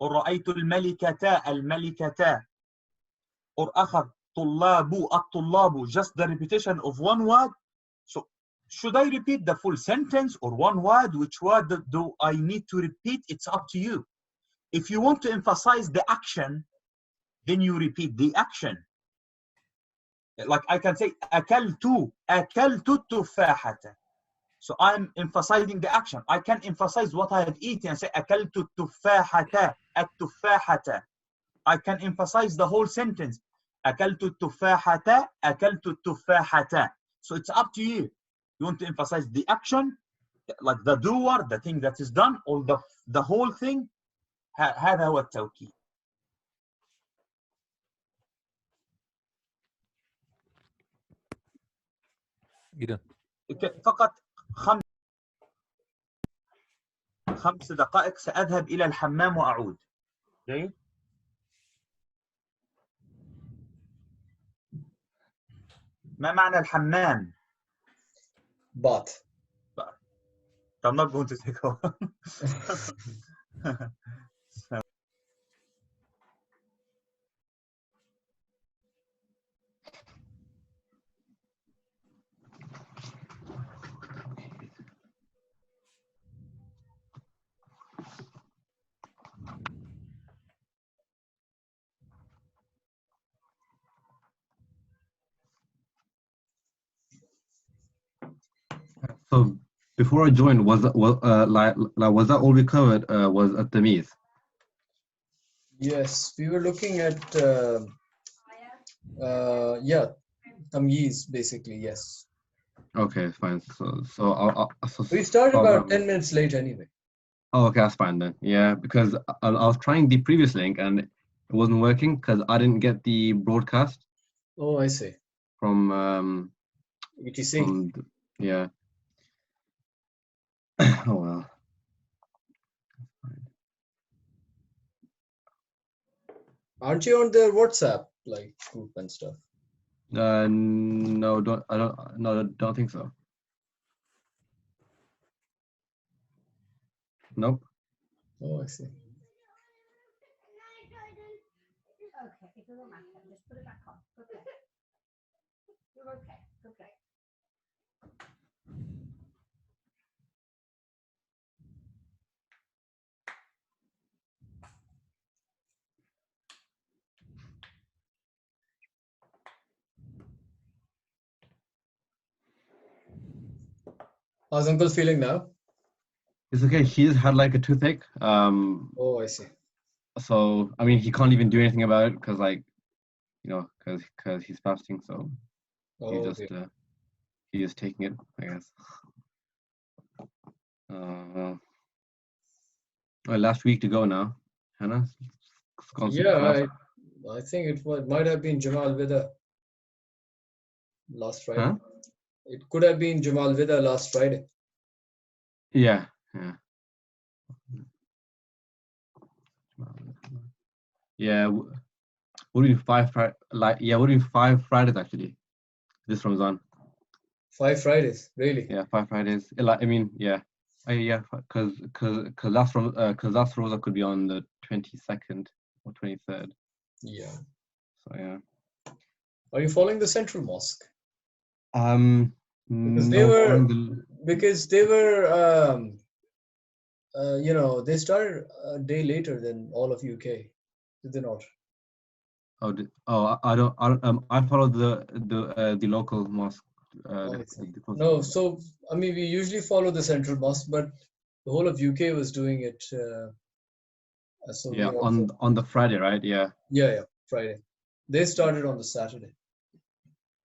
Or رأيت الملكة. Or أخذ الطلاب. Just the repetition of one word. So should I repeat the full sentence or one word? Which word do I need to repeat? It's up to you. If you want to emphasize the action, then you repeat the action. Like I can say أكلت التفاحة. So I'm emphasizing the action. I can emphasize what I have eaten and say أكلت التفاحة التفاحة. I can emphasize the whole sentence. أكلت التفاحة أكلت التفاحة. So it's up to you. You want to emphasize the action, like the doer, the thing that is done, or the whole thing. هذا هو التوكيد. فقط 5 دقائق سأذهب إلى الحمام وأعود. جيد. ما معنى الحمام؟ Bath. I'm not going to take over. So before I joined, was that all we covered? Was at Tamyeez? Yes, we were looking at yeah, Tamyeez basically. Yes. Okay, fine. So We started about 10 minutes late anyway. Oh, okay, that's fine then. Yeah, because I was trying the previous link and it wasn't working because I didn't get the broadcast. Oh, I see. From ETC. Yeah. Oh well. Aren't you on their WhatsApp like group and stuff? No, don't think so. Nope. Oh, I see. Okay, it doesn't matter. Just put it back on. Okay. You're okay. Okay. How's Uncle feeling now? It's okay. He just had like a toothache. Oh, I see. So I mean, he can't even do anything about it because, like, you know, because he's fasting. So Oh, he's just he is taking it, I guess. Well, last week to go now, Hannah. Yeah, I think it might have been Jamal Vida last Friday. Huh? It could have been Jamal Vida last Friday. Yeah. Yeah. Would be 5 would be 5 Fridays actually. This Ramadan. 5 Fridays, really? Yeah, 5 Fridays. I mean, yeah. Yeah, because last Rosa could be on the 22nd or 23rd. Yeah. So yeah. Are you following the Central Mosque? Because they were you know, they started a day later than all of UK, did they not? I follow the local mosque. No, so I mean, we usually follow the Central Mosque, but the whole of UK was doing it. So yeah, on the Friday, right? Yeah. Yeah, Friday. They started on the Saturday.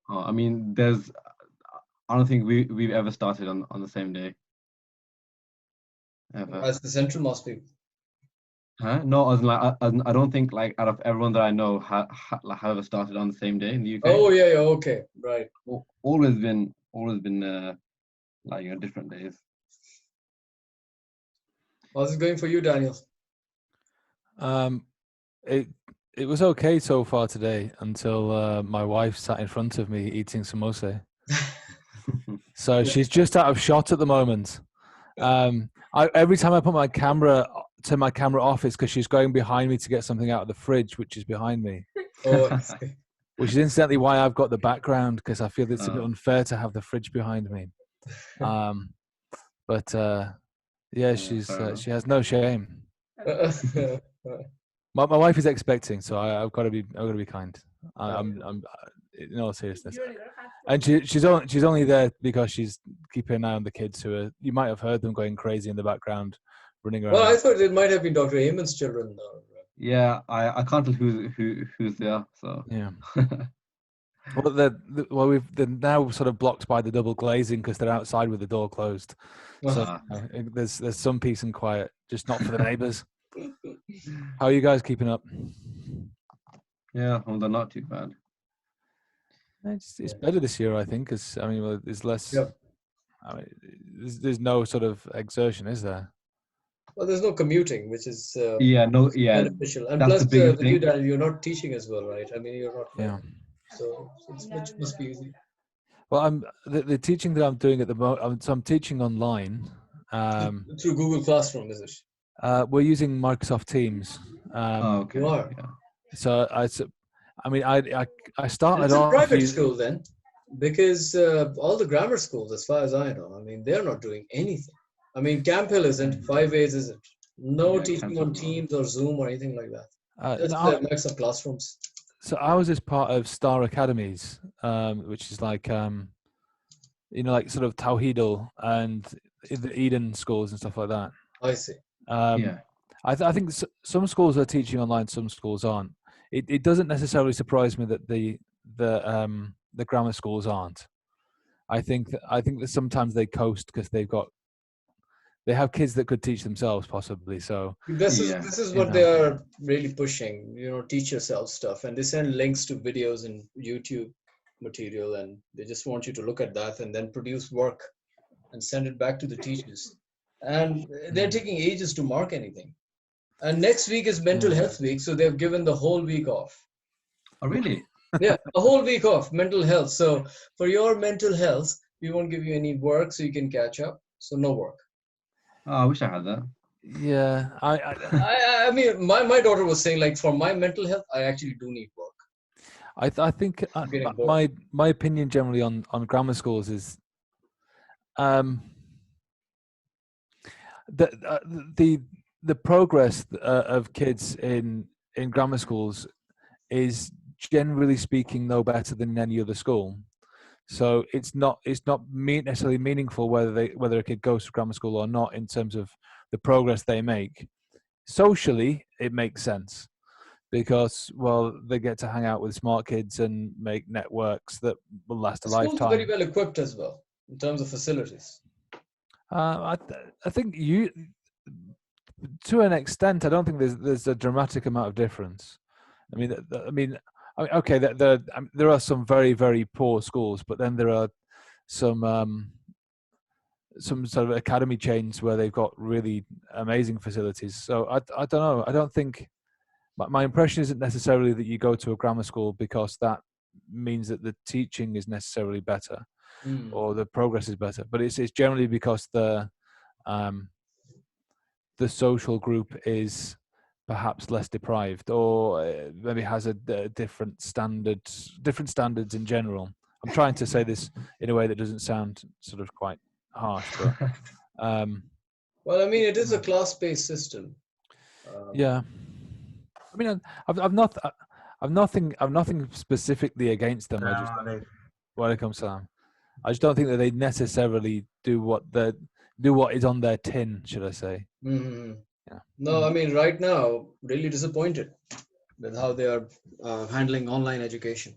I mean, I don't think we've ever started on the same day. Ever. As the Central Mosque people. Huh? No, I don't think, like, out of everyone that I know have ever started on the same day in the UK. Oh yeah, okay, right. Always been like, you know, different days. How's it going for you, Daniel? It was okay so far today until my wife sat in front of me eating samosa. So she's just out of shot at the moment. Every time I put my camera off, it's because she's going behind me to get something out of the fridge, which is behind me. Oh, which is incidentally why I've got the background, because I feel it's a bit unfair to have the fridge behind me. But yeah, she has no shame. My wife is expecting, so I've got to be kind. I'm in all seriousness. And she's only there because she's keeping an eye on the kids who are. You might have heard them going crazy in the background, running around. Well, I thought it might have been Dr. Ayman's children. Yeah, I can't tell who's there. So Yeah. Well, they're now sort of blocked by the double glazing because they're outside with the door closed. So there's some peace and quiet, just not for the neighbours. How are you guys keeping up? Yeah, well, they're not too bad. It's better this year, I think, because I mean, well, there's less. Yep. I mean, there's no sort of exertion, is there? Well, there's no commuting, which is beneficial. And that's plus, the biggest with you, thing. Daniel, you're not teaching as well, right? I mean, you're not. Yeah. So it must be easy. Well, the teaching that I'm doing at the moment. So I'm teaching online. Through Google Classroom, is it? We're using Microsoft Teams. Okay. You are. Yeah. So I started It's a off private school then, because all the grammar schools, as far as I know, I mean, they're not doing anything. I mean, Camp Hill isn't, 5A's isn't. No teaching on Teams or Zoom or anything like that. Just Microsoft Classrooms. So I was as part of Star Academies, which is like, like sort of Taukid and the Eden schools and stuff like that. I see. I think some schools are teaching online, some schools aren't. It doesn't necessarily surprise me that the grammar schools aren't. I think that sometimes they coast because they have kids that could teach themselves possibly. So this is what they are really pushing. Teach yourself stuff, and they send links to videos and YouTube material, and they just want you to look at that and then produce work and send it back to the teachers. And they're taking ages to mark anything. And next week is mental health week, so they've given the whole week off. Oh, really? Yeah, a whole week off, mental health. So for your mental health, we won't give you any work so you can catch up. So no work. Oh, I wish I had that. Yeah, I mean, my daughter was saying, like, for my mental health, I actually do need work. I think my opinion generally on grammar schools is the progress of kids in grammar schools is generally speaking no better than any other school. So it's not necessarily meaningful whether a kid goes to grammar school or not in terms of the progress they make. Socially, it makes sense because, well, they get to hang out with smart kids and make networks that will last a lifetime. Schools are very well equipped as well in terms of facilities. I think to an extent, I don't think there's a dramatic amount of difference. I mean, okay, there are some very, very poor schools, but then there are some sort of academy chains where they've got really amazing facilities. So I don't know. I don't think my impression isn't necessarily that you go to a grammar school because that means that the teaching is necessarily better or the progress is better. But it's generally because the social group is perhaps less deprived or maybe has a different standards in general. I'm trying to say this in a way that doesn't sound sort of quite harsh, but well, I mean, it is a class-based system. Yeah, I mean, I've nothing specifically against them. Welcome, Sam. I just don't think that they necessarily do what is on their tin, should I say? Mm-hmm. Yeah. No, I mean, right now, really disappointed with how they are handling online education.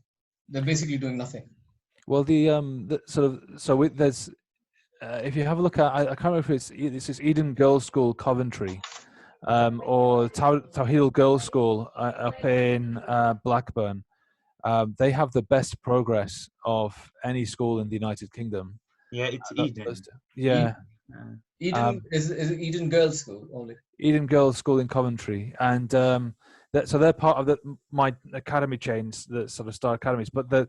They're basically doing nothing. Well, there's if you have a look at, I can't remember if this is Eden Girls School, Coventry, or Taukid Girls School up in Blackburn. They have the best progress of any school in the United Kingdom. Yeah, it's Eden. Yeah. Eden is Eden Girls School only. Eden Girls School in Coventry, and so they're part of my academy chains, the sort of Star Academies. But the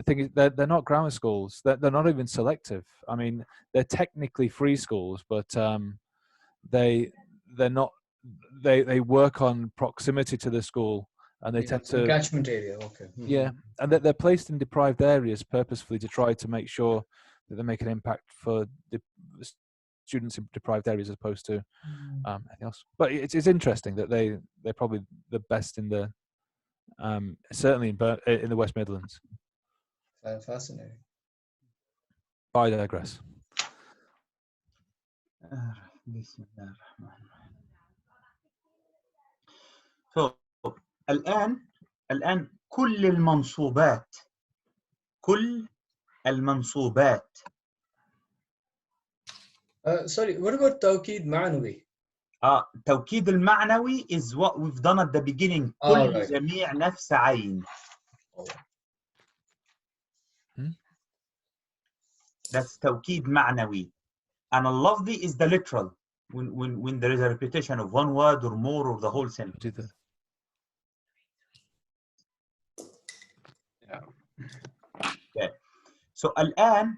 thing is, they're not grammar schools. They're not even selective. I mean, they're technically free schools, but they're not. They work on proximity to the school, and they tend to catchment area. Okay. Mm-hmm. Yeah, and they're placed in deprived areas purposefully to try to make sure that they make an impact for the students in deprived areas as opposed to anything else. But it's interesting that they're probably the best in the certainly in the West Midlands. Fascinating. I digress. So الآن كل المنصوبات Sorry, what about Taukid Ma'nawi? التوكيد المعنوي is what we've done at the beginning. All كل right. جميع نفس عين. That's توكيد معنوي. And اللفظي is the literal. When there is a repetition of one word or more or the whole sentence. Yeah. Okay. So الآن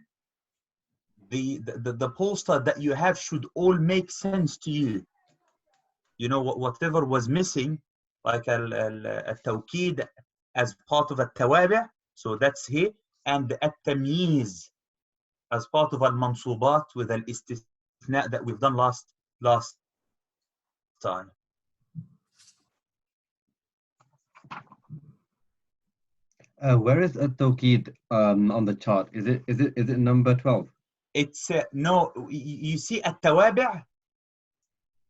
the poster that you have should all make sense to you. You know, whatever was missing, like التوكيد as part of التوابع, so that's here, and التمييز as part of المنصوبات with الاستثناء that we've done last time. Where is a Taukid on the chart? Is it number 12? It's no, you see التوابع.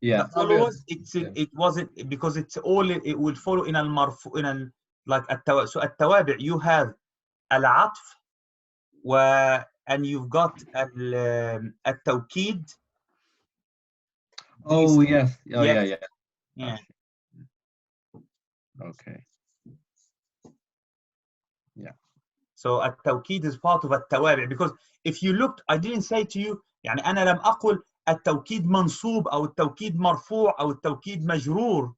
Yeah. The followers, it wasn't because it's all it will follow in المرفوع in like so التوابع you have العطف and you've got التوكيد. Oh yes. Oh yes. yeah. Okay. Yeah. So التوكيد is part of التوابع because if you looked, I didn't say to you يعني أنا لم أقل التوكيد منصوب أو التوكيد مرفوع أو التوكيد مجرور.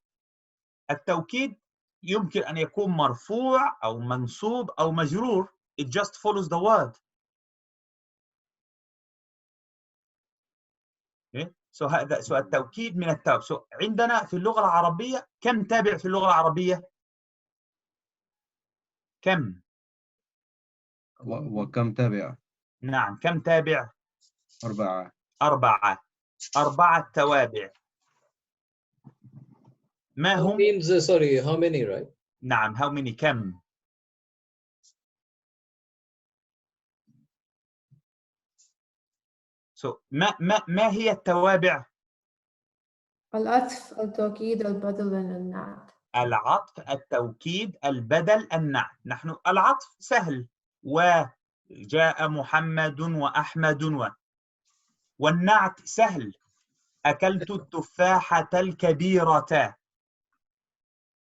التوكيد يمكن أن يكون مرفوع أو منصوب أو مجرور. It just follows the word. Okay? So التوكيد من التوابع. So عندنا في اللغة العربية كم تابع في اللغة العربية؟ كم؟ وكم تابع؟ نعم كم تابع؟ 4. 4 توابع. ما هم؟ means sorry, how many, right? نعم how many كم؟ So ما هي التوابع؟ العطف، التوكيد، البدل، النعت. العطف، التوكيد، البدل، النعت. نحن العطف سهل، وجاء محمد وأحمد والنعت سهل، أكلت التفاحة الكبيرة.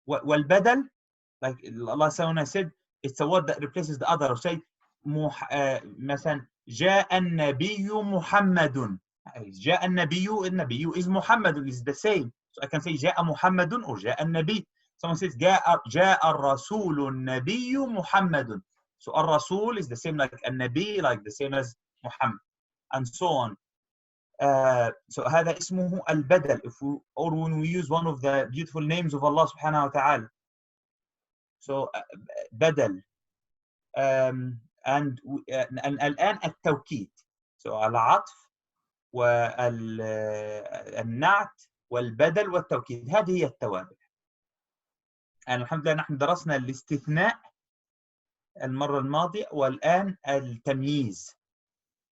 والبدل, like Allah said, it's a word that replaces the other. Say مثلا جاء النبي محمد. جاء النبي is محمد, is the same. So I can say جاء محمد or جاء النبي. Someone says جاء الرسول النبي محمد. So الرسول is the same like النبي, like the same as Muhammad, and so on. So هذا اسمه البدل, or when we use one of the beautiful names of Allah subhanahu wa ta'ala. So بدل. And الآن التوكيد. So العطف والنعت والبدل والتوكيد, هذه هي التوابع. يعني الحمد لله نحن درسنا الاستثناء المرة الماضية والآن التمييز.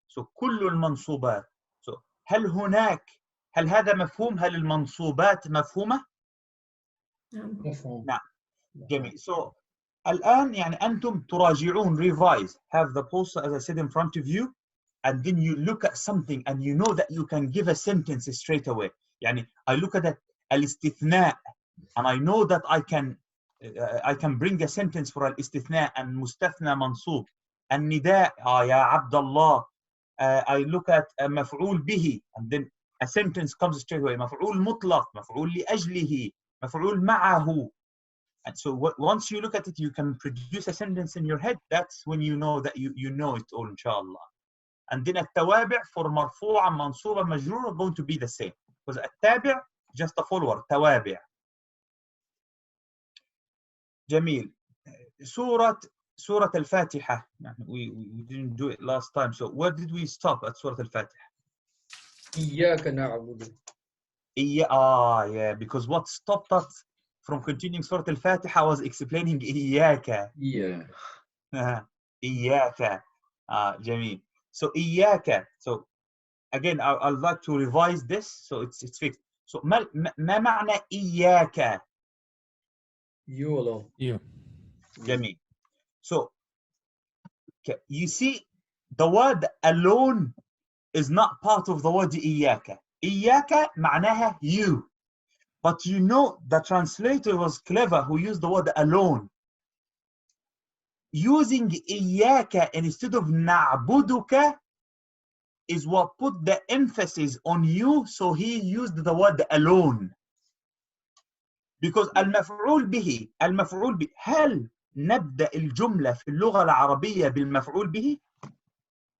So كل المنصوبات. So هل هذا مفهوم؟ هل المنصوبات مفهومة؟ مفهوم. نعم. جميل. So الآن يعني أنتم تراجعون, revise, have the poster as I said in front of you, and then you look at something and you know that you can give a sentence straight away. يعني I look at الاستثناء and I know that I can bring a sentence for الاستثناء and مستثنى منصوب. النداء يا عبد الله. I look at مفعول به and then a sentence comes straight away. مفعول مطلق, مفعول لأجله, مفعول معه. And so once you look at it, you can produce a sentence in your head. That's when you know that you know it all, inshallah. And then التوابع for مرفوعة منصوبة مجرورة are going to be the same. Because التابع just a follower, توابع. جميل. سورة الفاتحة. We didn't do it last time. So where did we stop at سورة الفاتحة? إياك نعبد. Yeah, because what stopped us from continuing Surah Al-Fatiha, I was explaining إياك. Yeah. إياك. جميل. So إياك. So again, I'd like to revise this so it's fixed. So ما معنى إياك? You alone. You. جميل. So you see, the word alone is not part of the word إياك. إياك معناها you. But you know, the translator was clever who used the word alone. Using إياك instead of نعبدك is what put the emphasis on you, so he used the word alone. Because المفعول به هل نبدأ الجملة في اللغة العربية بالمفعول به؟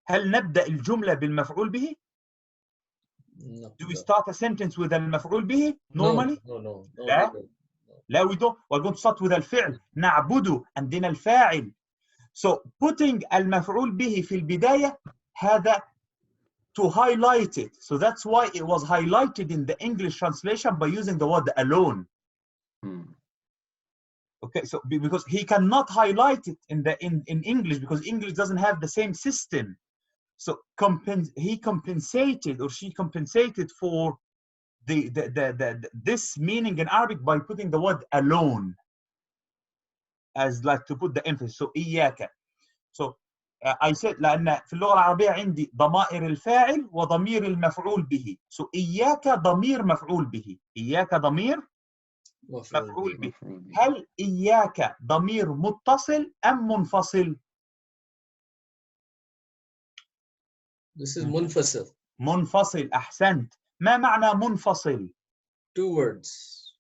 هل نبدأ الجملة بالمفعول به؟ Do we start a sentence with المفعول به normally? No. لا. لا, we don't. We're going to start with الفعل نعبده and then الفاعل. So putting المفعول به في البداية هذا to highlight it. So that's why it was highlighted in the English translation by using the word alone. Okay, so because he cannot highlight it in English because English doesn't have the same system. So he compensated or she compensated for this meaning in Arabic by putting the word alone as like to put the emphasis. So إياك. So I said لأن في اللغة العربية عندي ضمائر الفاعل وضمير المفعول به. So إياك ضمير مفعول به. إياك ضمير مفعول به. هل إياك ضمير متصل أم منفصل؟ This is منفصل. منفصل. أحسنت. ما معنى منفصل؟ 2 words.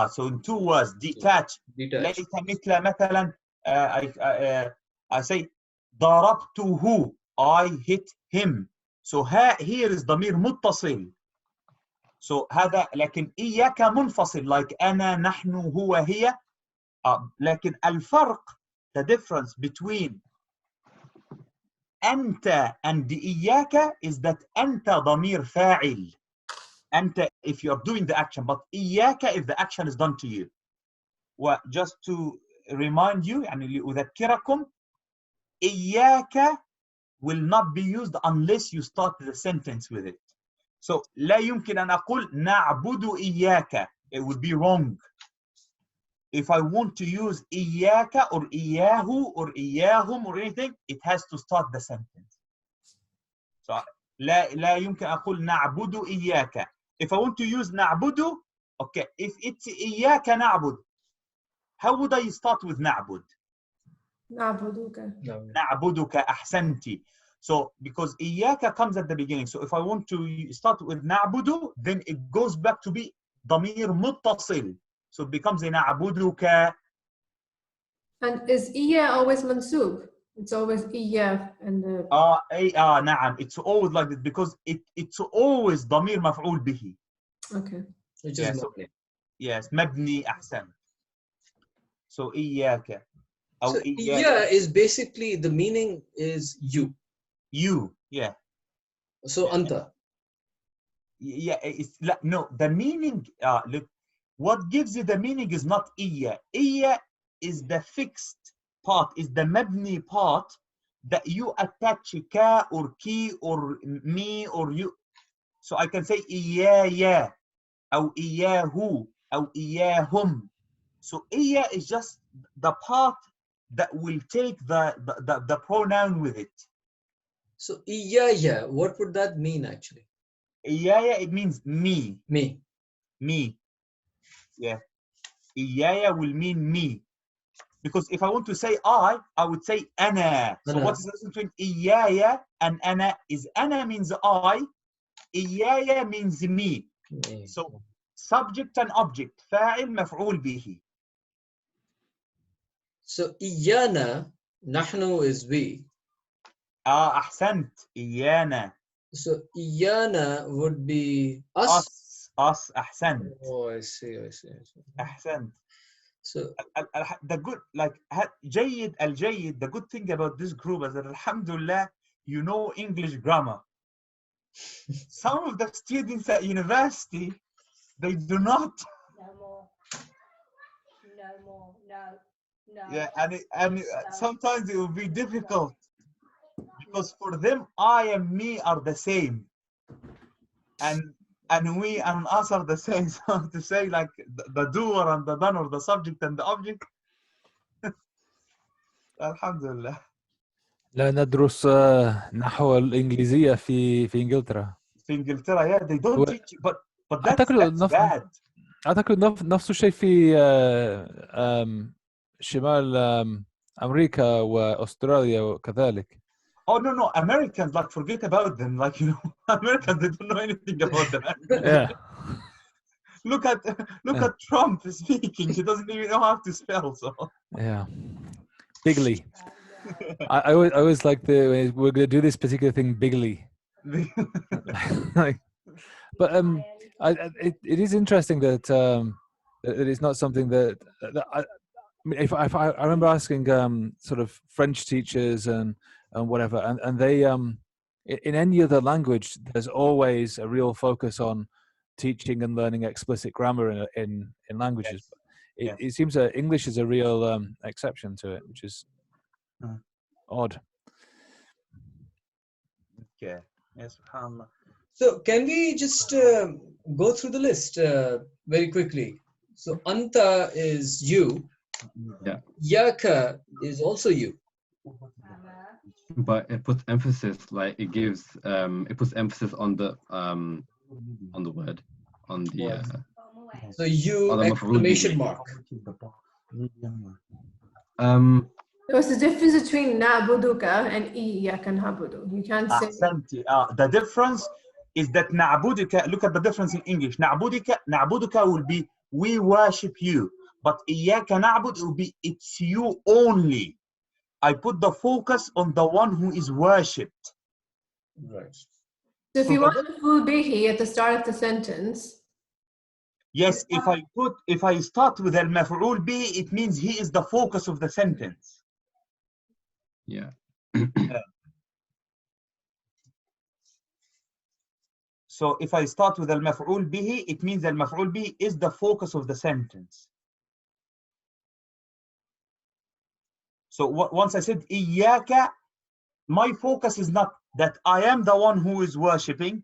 So in 2 words, detached. ليس مثل مثلا I say ضربته, I hit him. So here is ضمير متصل. So هذا لكن إياك منفصل like أنا نحن هو هي. لكن الفرق, the difference between أنت and إياك is that أنت ضمير فاعل. أنت if you are doing the action, but إياك if the action is done to you. Just to remind you يعني لأذكركم, إياك will not be used unless you start the sentence with it. So لا يمكن أن أقول نعبد إياك. It would be wrong. If I want to use إياك or إياه or إياهم or anything, it has to start the sentence. So لا يمكن أقول نعبد إياك. If I want to use نعبد, okay, if it's إياك نعبد, how would I start with نعبد? نعبدك. أحسنتي. So because إياك comes at the beginning, so if I want to start with نعبد, then it goes back to be ضمير متصل. So it becomes نعبدك. And is إيا always mansub? It's always إيا and the... نعم, it's always like this because it's always ضمير مفعول به. Okay. Which is مبني. Yes, مبني. أحسن. So إياك. So إيا is basically the meaning is you. You, yeah. So أنت. Yeah, no, the meaning, look, what gives you the meaning is not إيا. إيا is the fixed part, is the مبني part that you attach ka or ki or me or you. So I can say إيايا أو إياهو أو إياهم. So إيا is just the part that will take the pronoun with it. So إيايا, what would that mean actually? إيايا, it means me. Me. Me. Yeah. إيايا will mean me. Because if I want to say I would say أنا. So what is the difference between إيايا and أنا is أنا means I, إيايا means me. So subject and object, فاعل مفعول به. So إيانا, نحن is we. أحسنت. إيانا. So إيانا would be us. Us. أحسنت. Oh, I see. أحسنت. So the good, like جيد الجيد, the good thing about this group is that alhamdulillah, you know English grammar. Some of the students at university, they do not. no more. No. Yeah, and sometimes it will be difficult because for them, I and me are the same, and we and us are the same. So to say like the doer and the done, or the subject and the object, alhamdulillah. لا ندرس نحو الإنجليزية في إنجلترا. في انجلترا, yeah, they don't teach, but that's bad. أعتقد نفس الشيء في شمال أمريكا وأستراليا وكذلك. Oh no, Americans, like, forget about them. Like, you know, Americans, they don't know anything about them. Yeah. Look at Trump speaking. He doesn't even know how to spell. So Yeah. Bigly. I always like we're going to do this particular thing bigly. Like, but it is interesting that that it's not something that I mean, if I remember asking sort of French teachers and whatever, and they in any other language there's always a real focus on teaching and learning explicit grammar in languages. Yes. It seems that English is a real exception to it, which is odd. Okay. Yes, subhanallah. So can we just go through the list very quickly? So anta is you. Yeah. Yaka is also you. But it puts emphasis, like it gives it puts emphasis on the word, on the So you on the exclamation mark. There's a difference between na'buduka and iyyaka na'budu. You can't say. The difference is that na'buduka, look at the difference in English. Na'buduka will be we worship you, but iyyaka na'bud will be it's you only. I put the focus on the one who is worshipped. Right. So if you want maf'ul bihi at the start of the sentence. Yes, if I start with al maf'ul bihi, it means he is the focus of the sentence. Yeah. So if I start with al maf'ul bihi, it means al maf'ul bihi is the focus of the sentence. So once I said iyyaka, my focus is not that I am the one who is worshipping,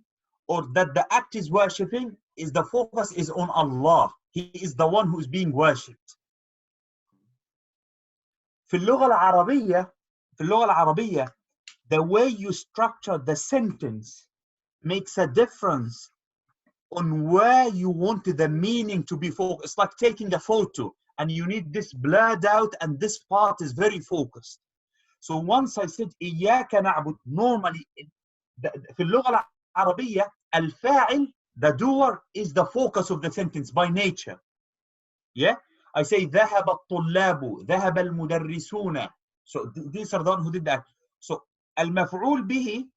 or that the act is worshipping. Is the focus is on Allah. He is the one who is being worshipped. في اللغة العربية, the way you structure the sentence makes a difference on where you want the meaning to be focused. It's like taking a photo and you need this blurred out and this part is very focused. So once I said إياك نعبد, normally في اللغة العربية الفاعل, the doer, is the focus of the sentence by nature. Yeah, I say ذهب الطلاب, ذهب المدرسون. So these are the one who did that. So المفعول به,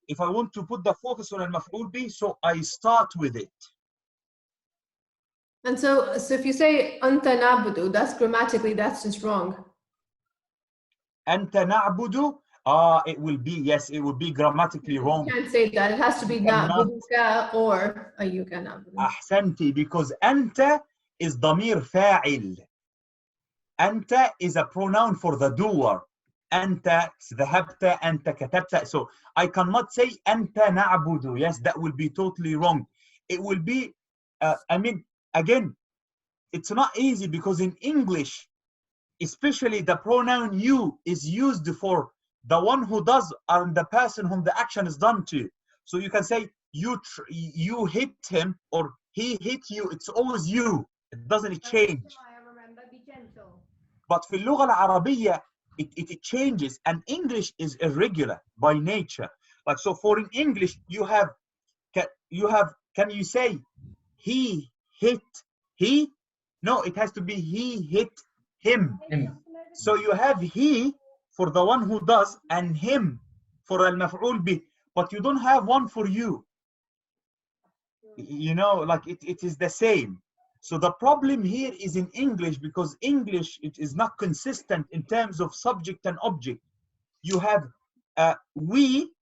if I want to put the focus on المفعول به, so I start with it. And so if you say anta na'budu, that's grammatically, that's just wrong. أنت نعبد, it will be, yes, it will be grammatically wrong. You can't say that. It has to be na'buduka or ayyuka na'budu. أحسنتي, because أنت is ضمير فاعل. أنت is a pronoun for the doer. أنت ذهبت, أنت كتبت. So I cannot say أنت نعبد. Yes, that will be totally wrong. It will be, I mean, again, it's not easy because in English, especially the pronoun you is used for the one who does and the person whom the action is done to. So you can say you hit him or he hit you. It's always you. It doesn't change. Be gentle. But في اللغة العربية it changes, and English is irregular by nature. Like, so for in English you have can you say he hit he? No, it has to be he hit him. So you have he for the one who does and him for al-maf'ul bih, but you don't have one for you. You know, like it is the same. So the problem here is in English, because English, it is not consistent in terms of subject and object. You have we,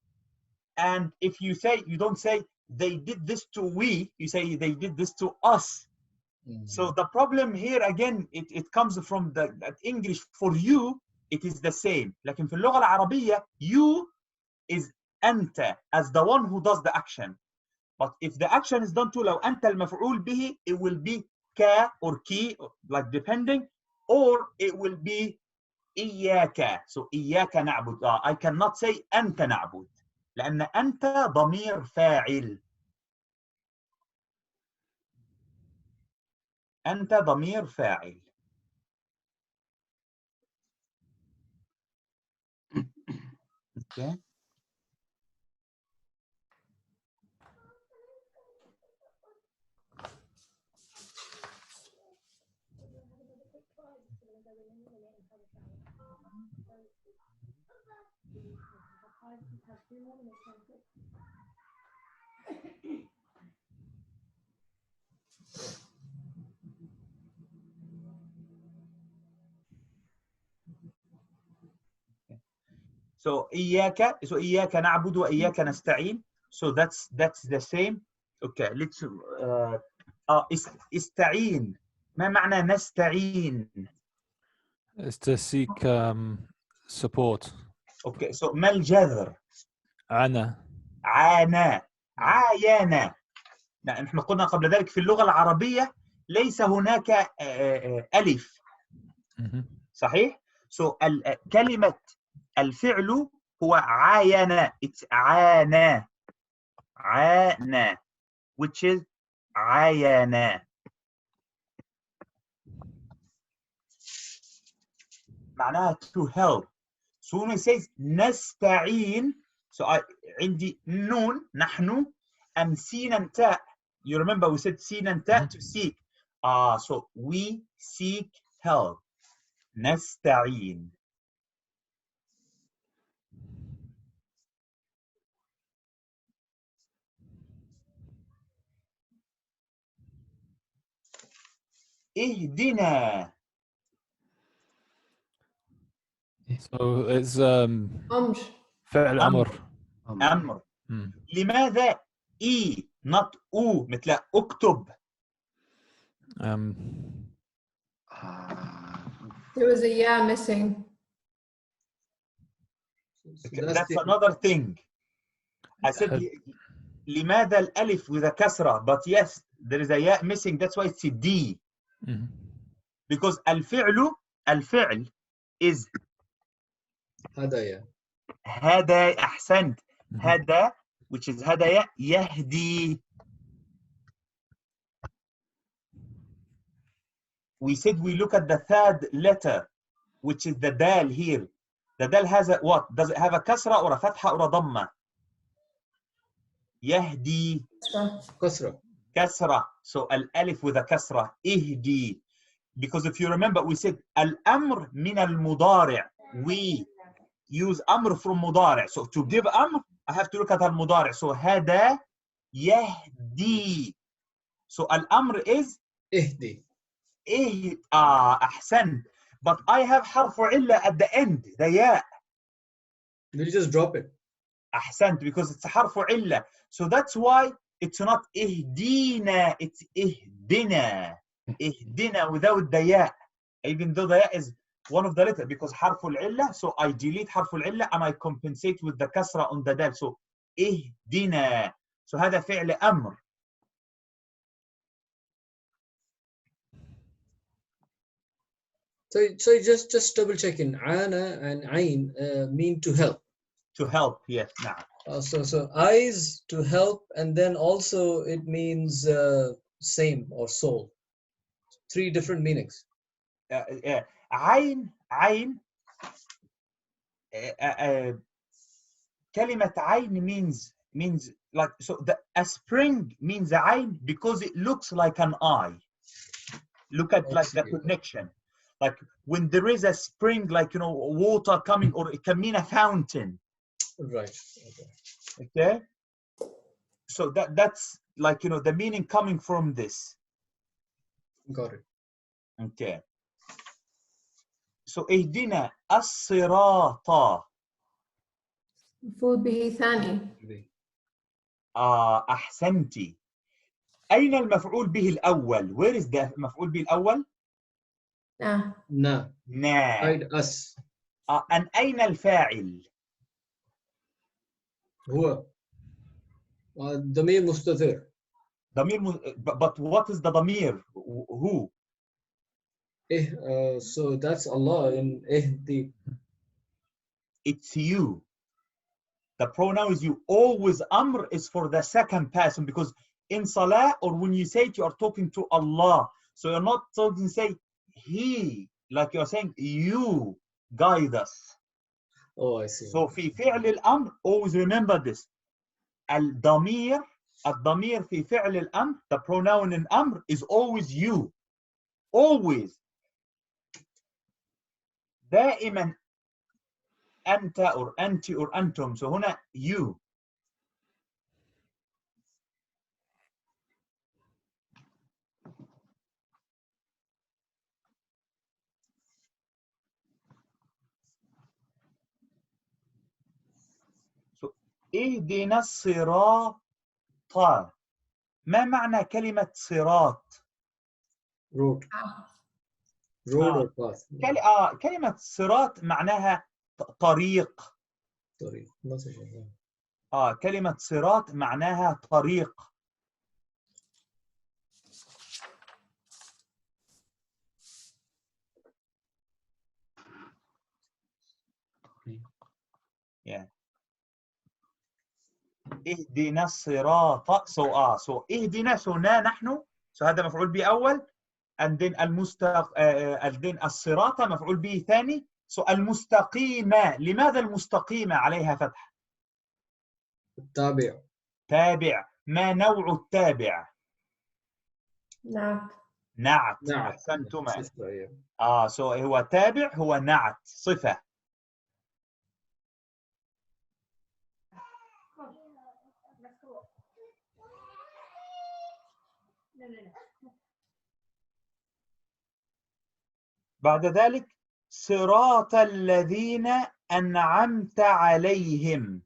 and if you say, you don't say they did this to we, you say they did this to us. So the problem here again, it comes from that English. For you, it is the same. لكن في اللغة العربية, you is أنت as the one who does the action. But if the action is done to لو أنت المفعول به, it will be ka or ki, like depending, or it will be إياك. So إياك نعبد. I cannot say أنت نعبد لأن أنت ضمير فاعل. أنت ضمير فاعل. Okay. So إياك نعبد وإياك نستعين. So that's the same. Okay, let's استعين. ما معنى نستعين؟ Is to seek support. Okay, so ما الجذر؟ أنا. عانى. عايانا. نحن قلنا قبل ذلك في اللغة العربية ليس هناك ألف. صحيح؟ So كلمة الفعل هو عاينا. It's عانا. عانا, which is عاينا. معناها to help. So when we say نستعين, so عندي نون نحن and سين تاء. You remember we said سين تاء to seek. So we seek help. نستعين. اهدنا. So it's أمر. فعل أمر. أمر. لماذا إي not أو مثل أكتب؟ There was a yeah missing. That's another thing. I said لماذا الألف with a كسرة, but yes, there is a yeah missing. That's why it's a D. Because الفعل is هدايا. هدايا. أحسنت. هدا, which is هدايا يهدي. We said we look at the third letter, which is the dal here. The dal has a what? Does it have a kasra or a fatha or a dhamma? يهدي. كسرة. Kasra. So al-alif with a kasra. ihdi. Because if you remember, we said al-amr min al-mudari'. We use amr from mudari'. So to give amr, I have to look at al-mudari'. So hada yahdi. So al-amr is اهدي. أحسن. But I have حرف علة at the end, the ياء. Will you just drop it? أحسنت, because it's حرف علة. So that's why it's not اهدينا, it's اهدنا. اهدنا without the ياء. Even though the ياء is one of the letters, because حرف العلة, so I delete حرف العلة and I compensate with the كسرة on the dal. So اهدنا. So هذا فعل أمر. So just double checking. Ana and Ain mean to help. To help, yes. نعم. So eyes to help, and then also it means same or soul. 3 different meanings. عين كلمة عين means like, so a spring means عين because it looks like an eye. Look at like the connection. Like when there is a spring, like, you know, water coming, or it can mean a fountain. Right. Okay. So that's like, you know, the meaning coming from this. Got it. Okay. So اهدنا الصراط. مفعول به ثاني. أحسنتي. أين المفعول به الأول؟ Where is the مفعول به الأول؟ Nah. Na. نا. Guide us. أن أين الفاعل؟ هو. ضمير مستتر. ضمير but what is the ضمير? Who? So that's Allah in the. It's you. The pronoun is you. Always Amr is for the second person because in Salah or when you say it, you are talking to Allah. So you're not talking, say He, like you're saying you guide us. Oh, I see. So في فعل الأمر, always remember this. الضمير في فعل الأمر, the pronoun in أمر is always you. Always. دائما أنت or أنت or أنتم. So هنا you. So اهدنا الصراط. ما معنى كلمة صراط؟ Road. Road or path. كلمة صراط معناها طريق. Sorry. Not so sure. كلمة صراط معناها طريق. Yeah. اهدنا الصراط. So اهدنا so نحن. So هذا مفعول به أول. And then then الصراط مفعول به ثاني. So المستقيمة. لماذا المستقيمة عليها فتح؟ التابع. تابع. ما نوع التابع؟ Nah. نعت. أحسنتما. Yeah. So هو تابع هو نعت صفة. بعد ذلك صراط الذين أنعمت عليهم.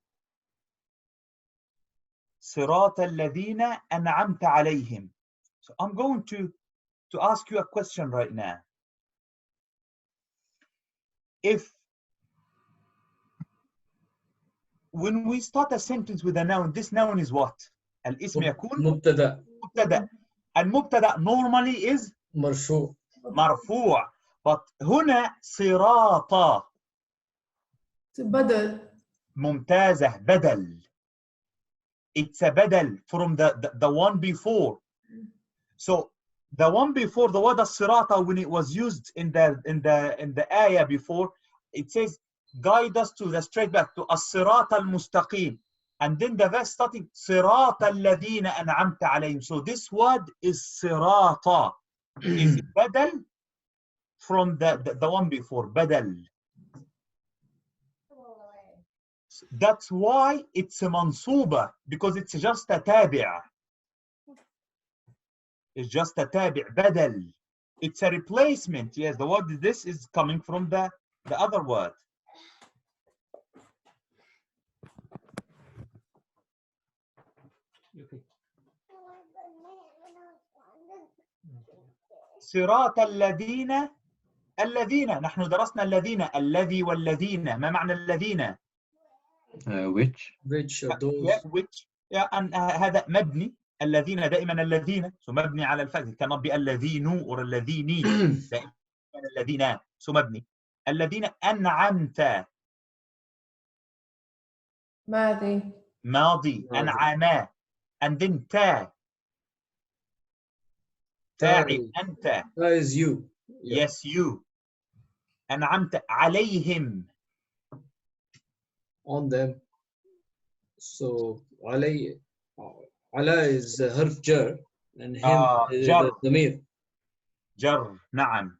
صراط الذين أنعمت عليهم. So I'm going to ask you a question right now. If when we start a sentence with a noun, this noun is what? الاسم يكون مبتدأ. مبتدأ. المبتدأ normally is مرفوع. مرفوع. But هنا صراط. بدل. ممتازة. بدل. It's a بدل from the one before. So the one before, the word as-sirata, when it was used in the ayah before, it says guide us to the straight back to as-sirata al-mustaqim. And then the verse starting sirata alladhina an'amta alayhim. So this word is sirata. Is badal from the one before, badal. That's why it's a mansuba, because it's just a tabi'. It's just a tabi', badal. It's a replacement. Yes, the word this is coming from the other word. صراط الذين نحن درسنا الذي والذين. ما معنى الذين؟ Which or those. Yeah, which. Yeah, and هذا مبني. الذين دائما الذين. So مبني على الفتح. It cannot be الذين or الذيني. دائما الذين. So مبني. الذين أنعمت. ماضي. أنعما. And then تا. فاعل أنت. That is you. Yes, you. أنعمت عليهم. On them. So علي is harf jar and him is جر. ضمير. جر. نعم.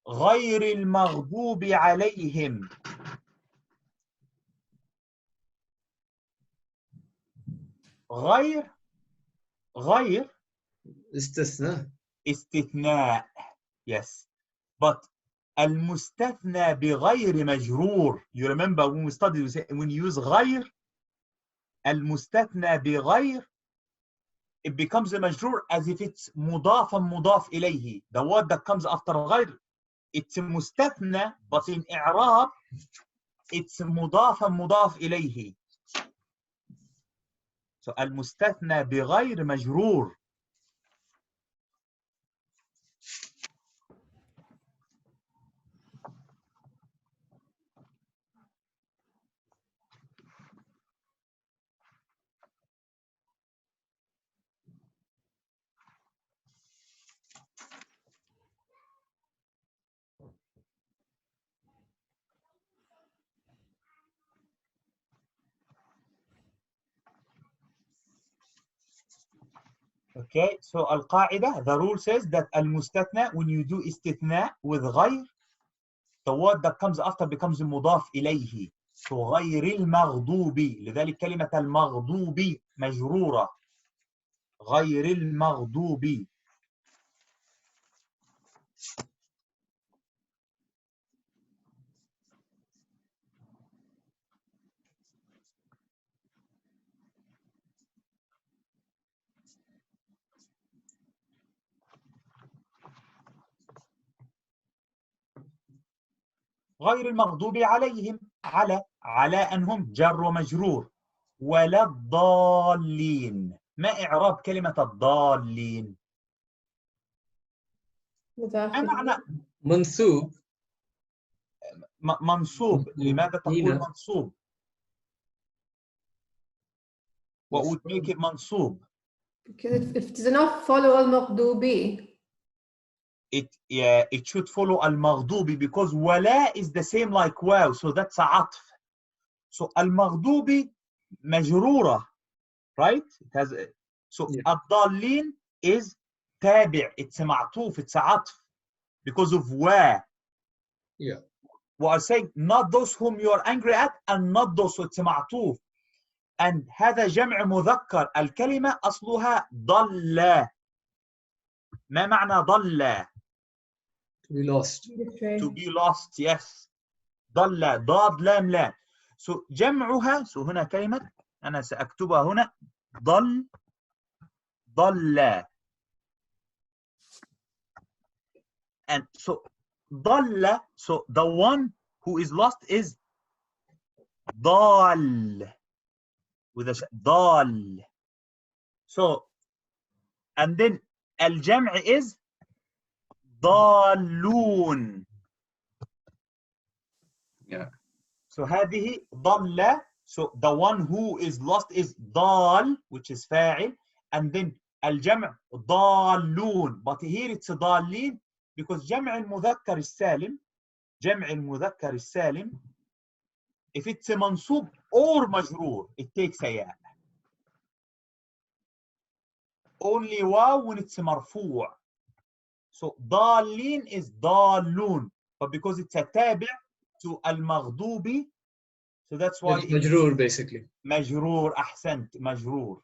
غير المغضوب عليهم. غير استثناء. Yes. But المستثنى بغير مجرور. You remember when we studied, when you use غير, المستثنى بغير it becomes a مجرور as if it's مضافا مضاف إليه. The word that comes after غير, it's مستثنى, but in إعراب it's مضافا مضاف إليه. So المستثنى بغير مجرور. Okay, so القاعدة, the rule says that المستثنى, when you do استثناء with غير, the word that comes after becomes مضاف إليه. So غير المغضوب, لذلك كلمة المغضوب مجرورة. غير المغضوب. غير المغضوب عليهم, على أنهم جر ومجرور. ولا الضالين. ما إعراب كلمة الضالين؟ ما معنى منسوب. منصوب؟ لماذا تقول منصوب؟ What would make it منصوب? Because it does not follow المغضوبي. It should follow المغضوب because ولا is the same like واو, so that's a عطف. So المغضوب مجرورة, right? It has so الضالين is تابع, it's a معطوف, it's a عطف because of وا. Yeah. What I'm saying, not those whom you are angry at and not those, so it's a معطوف. And هذا جمع مذكر, الكلمة أصلها ضل. ما معنى ضل؟ To be lost. To be lost, yes. ضل, ضاد لام لام. So جمعها, so هنا كلمة, أنا سأكتبها هنا, ضل. And so ضل, so the one who is lost is ضال. With a ضال. So, and then الجمع is ضالون. Yeah. So هذه ضل, so the one who is lost is ضال, which is فاعل, and then الجمع ضالون. But here it's ضالين because جمع المذكر السالم, if it's a منصوب or مجرور, it takes a ياء. Only واو when it's مرفوع. So ضالين is ضالون, but because it's a تابع to المغضوب, so that's why it's مجرور basically. مجرور. أحسنت, مجرور.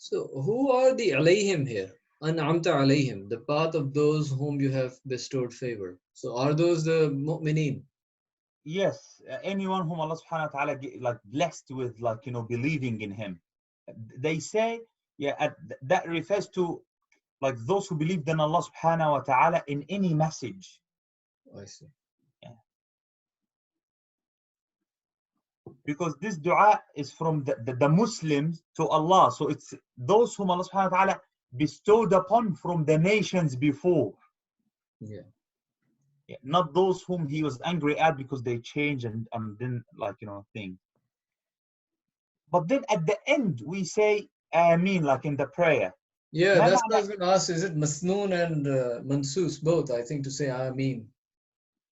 So who are the alayhim here? أنعمت عليهم, the path of those whom you have bestowed favor. So are those the mu'mineen? Yes, anyone whom Allah subhanahu wa ta'ala like blessed with, like, believing in him. They say, that refers to like those who believed in Allah subhanahu wa ta'ala in any message. I see. Yeah. Because this dua is from the Muslims to Allah. So it's those whom Allah subhanahu wa ta'ala bestowed upon from the nations before. Yeah. Not those whom he was angry at because they changed and didn't, like, things. but then at the end we say Ameen, like in the prayer. Yeah, ما that's معنى- what I was going to ask. Is it masnoon and mansus both? I think to say Ameen.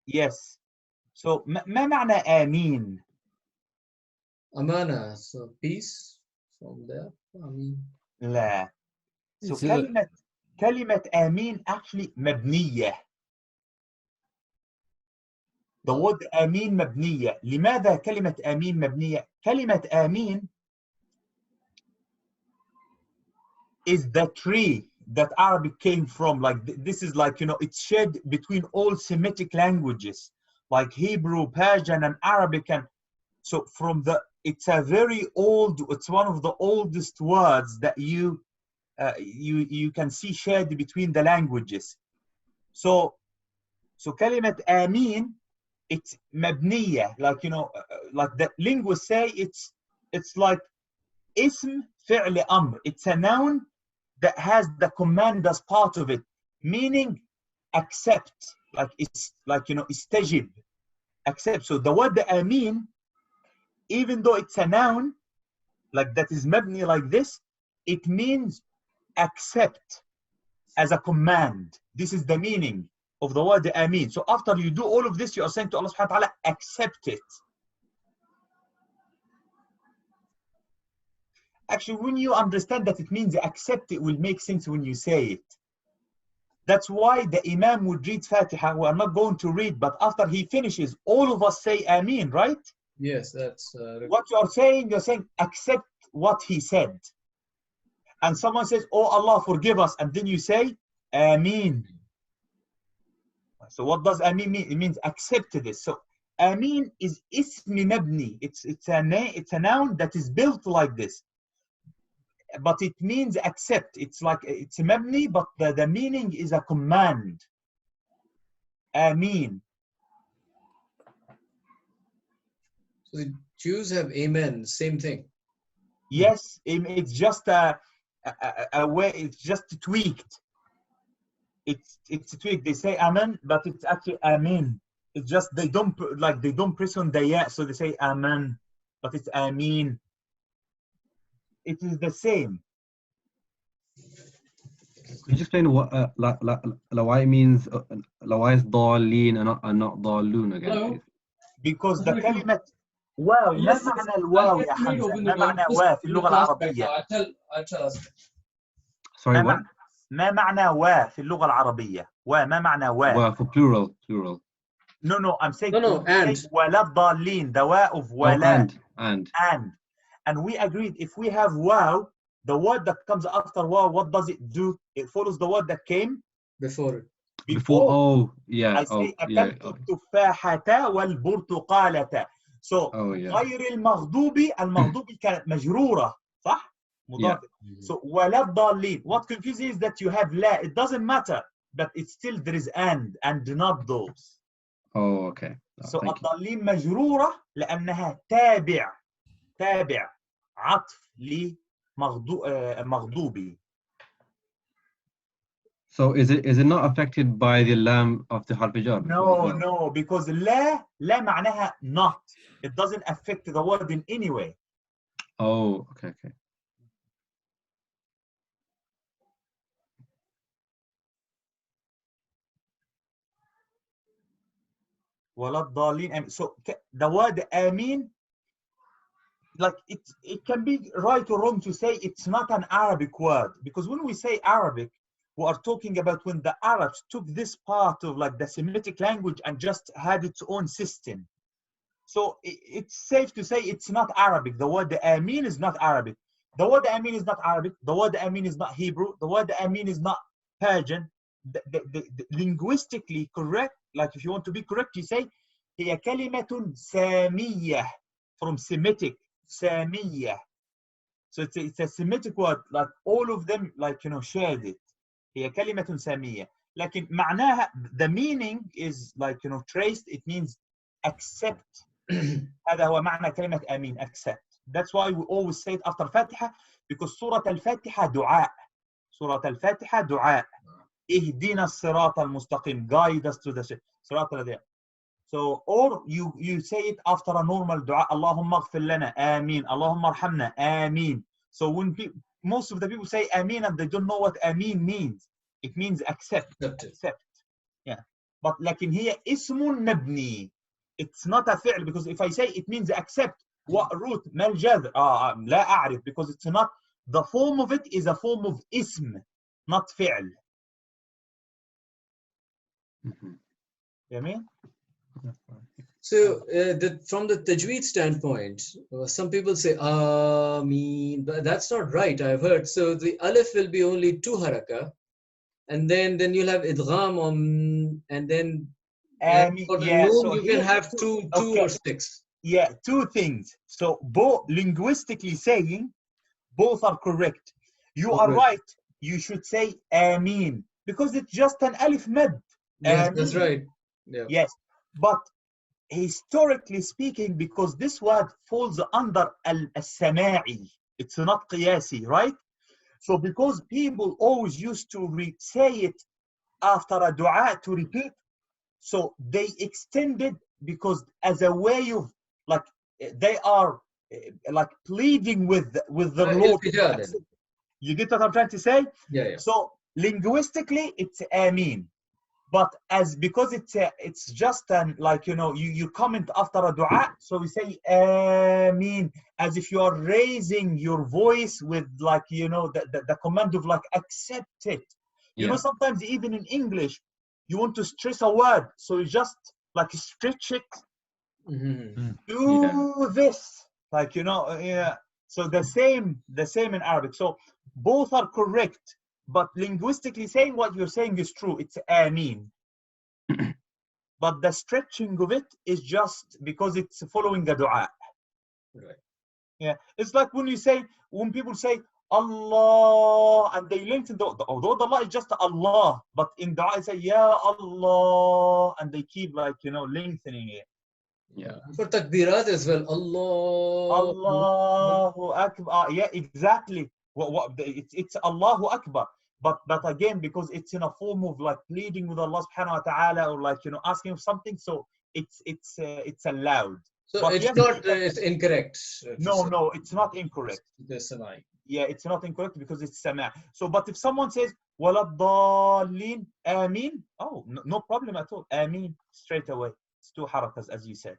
Yes. So ما معنى آمين؟ Amana, so peace from there. Ameen. لا. So Is it كلمة آمين actually مبنية. The word آمين مبنية. لماذا كلمة آمين مبنية؟ كلمة آمين is the tree that Arabic came from. Like this is like, you know, it's shared between all Semitic languages, like Hebrew, Persian, and Arabic. And so from the, it's a very old, it's one of the oldest words that you can see shared between the languages. So كلمة آمين, it's مبنية, like, you know, like the linguists say, it's like اسم فعل أمر. It's a noun that has the command as part of it, meaning accept, like it's like, you know, استجب, accept. So the word آمين, even though it's a noun like that is مبني like this, it means accept as a command. This is the meaning of the word Ameen. So after you do all of this, you are saying to Allah subhanahu wa ta'ala, accept it. Actually, when you understand that it means accept, it will make sense when you say it. That's why the Imam would read Fatiha. We are not going to read, but after he finishes, all of us say Ameen, right? Yes, that's What you're saying accept what he said. And someone says, oh Allah, forgive us. And then you say, Ameen. So what does Ameen mean? It means accept this. So Ameen is ismi mabni. It's a noun that is built like this. But it means accept. It's like, it's mabni, but the meaning is a command. Ameen. so the Jews have Amen, same thing. Yes, it's just a way, it's just tweaked. It's tweaked. They say Amen, but it's actually Amin. It's just they don't press on the ya, so they say Amen, but it's Amin. It is the same. Could you explain what lawai means? Lawai is ضالين and not ضالون again, please. Because the كلمة واو, ما معنى الواو يا حمزة؟ ما معنى واو في اللغة العربية؟ Sorry, what? ما معنى واو في اللغة العربية؟ واو ما معنى واو؟ Well, for plural. No, I'm saying No, and. ولا الضالين, the واو of ولا. And we agreed if we have wow, the word that comes after wow, what does it do? It follows the word that came Before. Oh, yeah. I say أكلت التفاحة والبرتقالة. So غير المغضوب كانت مجرورة, صح؟ مضاف. So ولا الضالين. What confuses is that you have لا. It doesn't matter, but it's still there is and not those. Oh, okay. So الضالين مجرورة لأنها تابع عطف لمغضوبي. So is it not affected by the lam of the harf jar? No, because لا معناها not. It doesn't affect the word in any way. Oh, okay. ولا الضالين. So the word Ameen, like it can be right or wrong to say it's not an Arabic word, because when we say Arabic, we are talking about when the Arabs took this part of like the Semitic language and just had its own system. So it's safe to say it's not Arabic. The word Ameen is not Arabic. The word Ameen is not Arabic. The word Ameen is not Hebrew. The word Ameen is not Persian. The linguistically correct, like if you want to be correct, you say هي كلمة سامية, from Semitic, سامية. So it's a Semitic word, like all of them, like, you know, shared it. هي كلمة سامية. لكن معناها, the meaning is like, you know, traced. It means accept. هذا هو معنى كلمة آمين, accept. That's why we always say it after Fatiha, because سورة الفاتحة دعاء. سورة الفاتحة دعاء. اهدنا الصراط المستقيم, guide us to the صراط الذين. So, or you say it after a normal dua, Allahumma ighfir lana, Ameen, Allahumma arhamna, Ameen. So when most of the people say Ameen and they don't know what Ameen means. It means accept. Yeah. But like in here, ismun nabni. It's not a fi'l, because if I say it means accept, what root? Mal jadr? لا أعرف, because it's not, the form of it is a form of ism, not fi'l. You mean? So from the tajweed standpoint, some people say Ameen, but that's not right. I've heard. So the alif will be only 2 haraka, and then you'll have idgham and then for the Yeah, noon so you can have two okay. or 6. Yeah, 2 things. So both, linguistically saying, both are correct. You are right. You should say Ameen, because it's just an alif mad. Yes, that's right. Yeah. Yes, but historically speaking, because this word falls under al-sama'i, it's not qiyasi, right? So because people always used to say it after a dua to repeat, so they extended, because as a way of, like, they are like pleading with the Lord. You get what I'm trying to say? Yeah. So linguistically, it's Ameen. But because it's just an, like, you comment after a dua, so we say Ameen, as if you are raising your voice with, like, the command of, like, accept it. Sometimes even in English, you want to stress a word, so you just, like, stretch it. Do this, like, yeah. So the same in Arabic. So both are correct. But linguistically saying, what you're saying is true. It's Ameen. But the stretching of it is just because it's following a dua. Right. Yeah. It's like when people say Allah, and they lengthen although the Allah is just Allah, but in dua they say Ya Allah, and they keep, like, lengthening it. Yeah. For takbirat as well, Allahu Akbar. Yeah, exactly. It's Allahu Akbar. But again, because it's in a form of, like, pleading with Allah subhanahu wa ta'ala, or, like, asking for something, so it's allowed. So but it's yes, not it's incorrect. No, it's not incorrect. Yeah, it's not incorrect because it's sama'. So, but if someone says waladallin Ameen, oh, no problem at all. Ameen, straight away. It's 2 harakas, as you said.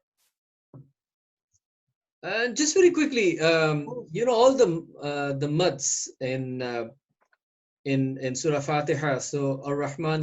And just very quickly, all the mads in Surah Fatiha, so Ar-Rahman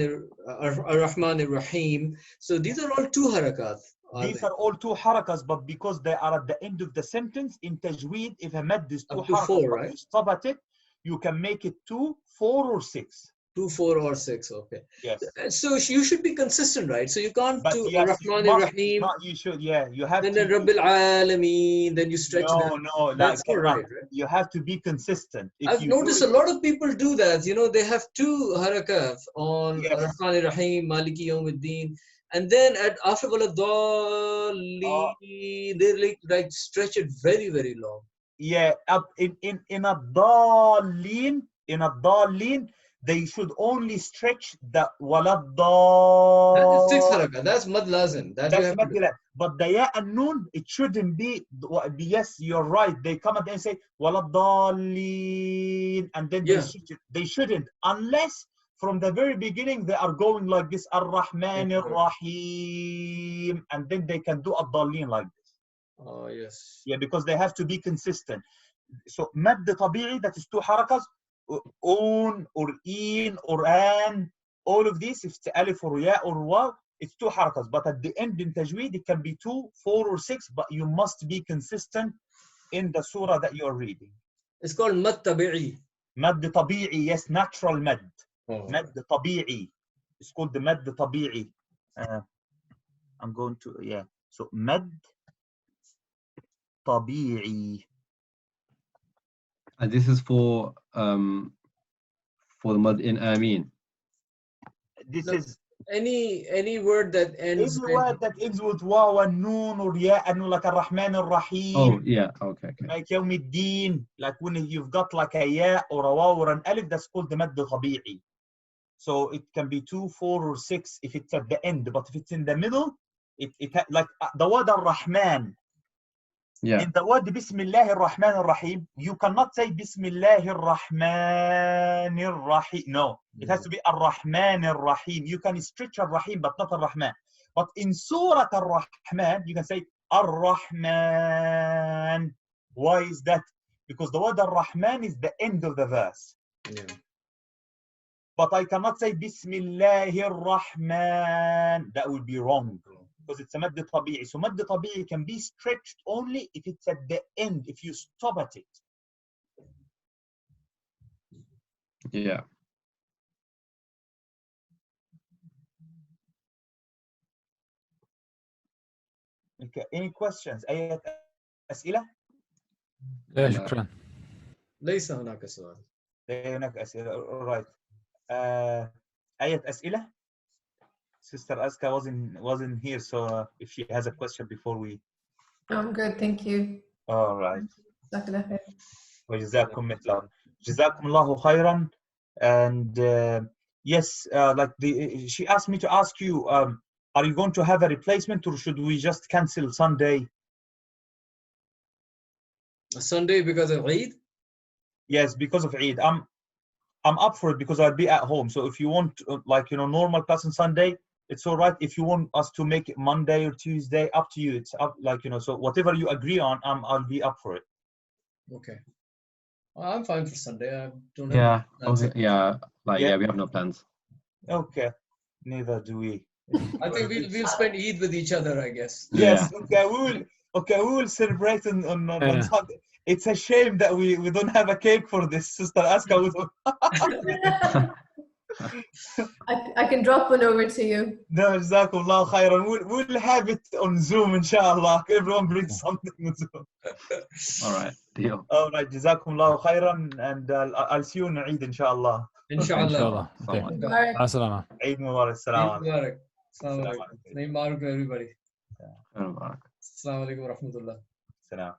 Ar-Rahim. So these are all 2 harakat. These are all 2 harakas, but because they are at the end of the sentence, in tajweed, if a mad is 2 harakas, 4, right? You stop at it, you can make it 2, 4, or 6. 2, 4, or 6. Okay. Yes. So you should be consistent, right? So you can't do Ar-Rahman Ar-Rahim. You should. Yeah, you have and to. And then Rabbil Alameen, then you stretch that. No, that's not right. You have to be consistent. I've noticed a lot of people do that. They have 2 harakat on Ar-Rahman Ar-Rahim, Maliki Yawmiddin. And then after Waladallin, they like stretch it very, very long. Yeah, in a dallin, they should only stretch the Waladallin. That is 6 harakat. That's mad lazim. That's mad lazim. But the ya and noon, it shouldn't be. Yes, you're right. They come and say Waladallin, and then they shouldn't, unless from the very beginning they are going like this, Ar-Rahman Ar-Rahim, and then they can do Ad-Dallin like this. Oh, yes. Yeah, because they have to be consistent. So mad tabi'i, that is 2 harakas, un or in or an, all of these, if it's alif or ya or waw, it's 2 harakas. But at the end in tajweed, it can be 2, 4, or 6, but you must be consistent in the surah that you're reading. It's called mad tabi'i. Mad tabi'i, yes, natural mad. Mad tabi'i. It's called the mad tabi'i. I'm going to, so mad tabi'i. And this is for the mad in Ameen. This is any word that ends. Any word that ends with waw and noon or ya, and like Ar-Rahman Ar-Rahim. Oh yeah, okay. Like Yawmiddin, like when you've got like a ya or a waw or an alif, that's called the mad tabi'i. So it can be 2, 4, or 6 if it's at the end, but if it's in the middle, like the word Ar-Rahman. Yeah. In the word Bismillah ar-Rahman ar-Rahim, you cannot say Bismillah ar-Rahman ar-Rahim. No, it has to be Ar-Rahman ar-Rahim. You can stretch Ar-Rahim, but not Ar-Rahman. But in Surah Ar-Rahman, you can say Ar-Rahman. Why is that? Because the word Ar-Rahman is the end of the verse. Yeah. But I cannot say Bismillah ar-Rahman. That would be wrong. Because it's a مد طبيعي. So مد طبيعي can be stretched only if it's at the end, if you stop at it. Yeah. Okay. Any questions? أي أسئلة؟ لا شكرا. ليس هناك سؤال. هناك أسئلة. All right. أي أسئلة؟ Sister Aska wasn't here, so if she has a question before we. I'm good, thank you. All right. جزاك الله خير. وجزاكم مثل جزاكم الله خيرا. And yes, like she asked me to ask you, are you going to have a replacement, or should we just cancel Sunday? Sunday because of Eid? Yes, because of Eid. I'm up for it because I'll be at home. So if you want, like, normal class on Sunday, it's all right. If you want us to make it Monday or Tuesday, up to you. It's up, like, so whatever you agree on, I'll be up for it. Okay. I'm fine for Sunday. I don't have Yeah. plans. Okay. Yeah. Like, Yeah. yeah, we have no plans. Okay. Neither do we. I think we'll spend Eid with each other, I guess. Yes. Yeah. Okay. We will celebrate on Yeah. Sunday. It's a shame that we don't have a cake for this. Sister Aska would. I can drop one over to you. No, Jazakumullah khairan. We'll have it on Zoom, inshallah. Everyone brings something on Zoom. All right. Deal. All right, Jazakumullah khairan, and I'll see you in Eid, inshallah. Inshallah. Okay. Mubarak. مع السلامة. Eid Mubarak. Eid Salam alaikum. Mubarak. Assalamu alaikum. Eid Mubarak to everybody. Mubarak. Assalamu alaikum wa rahmatullah. Salam.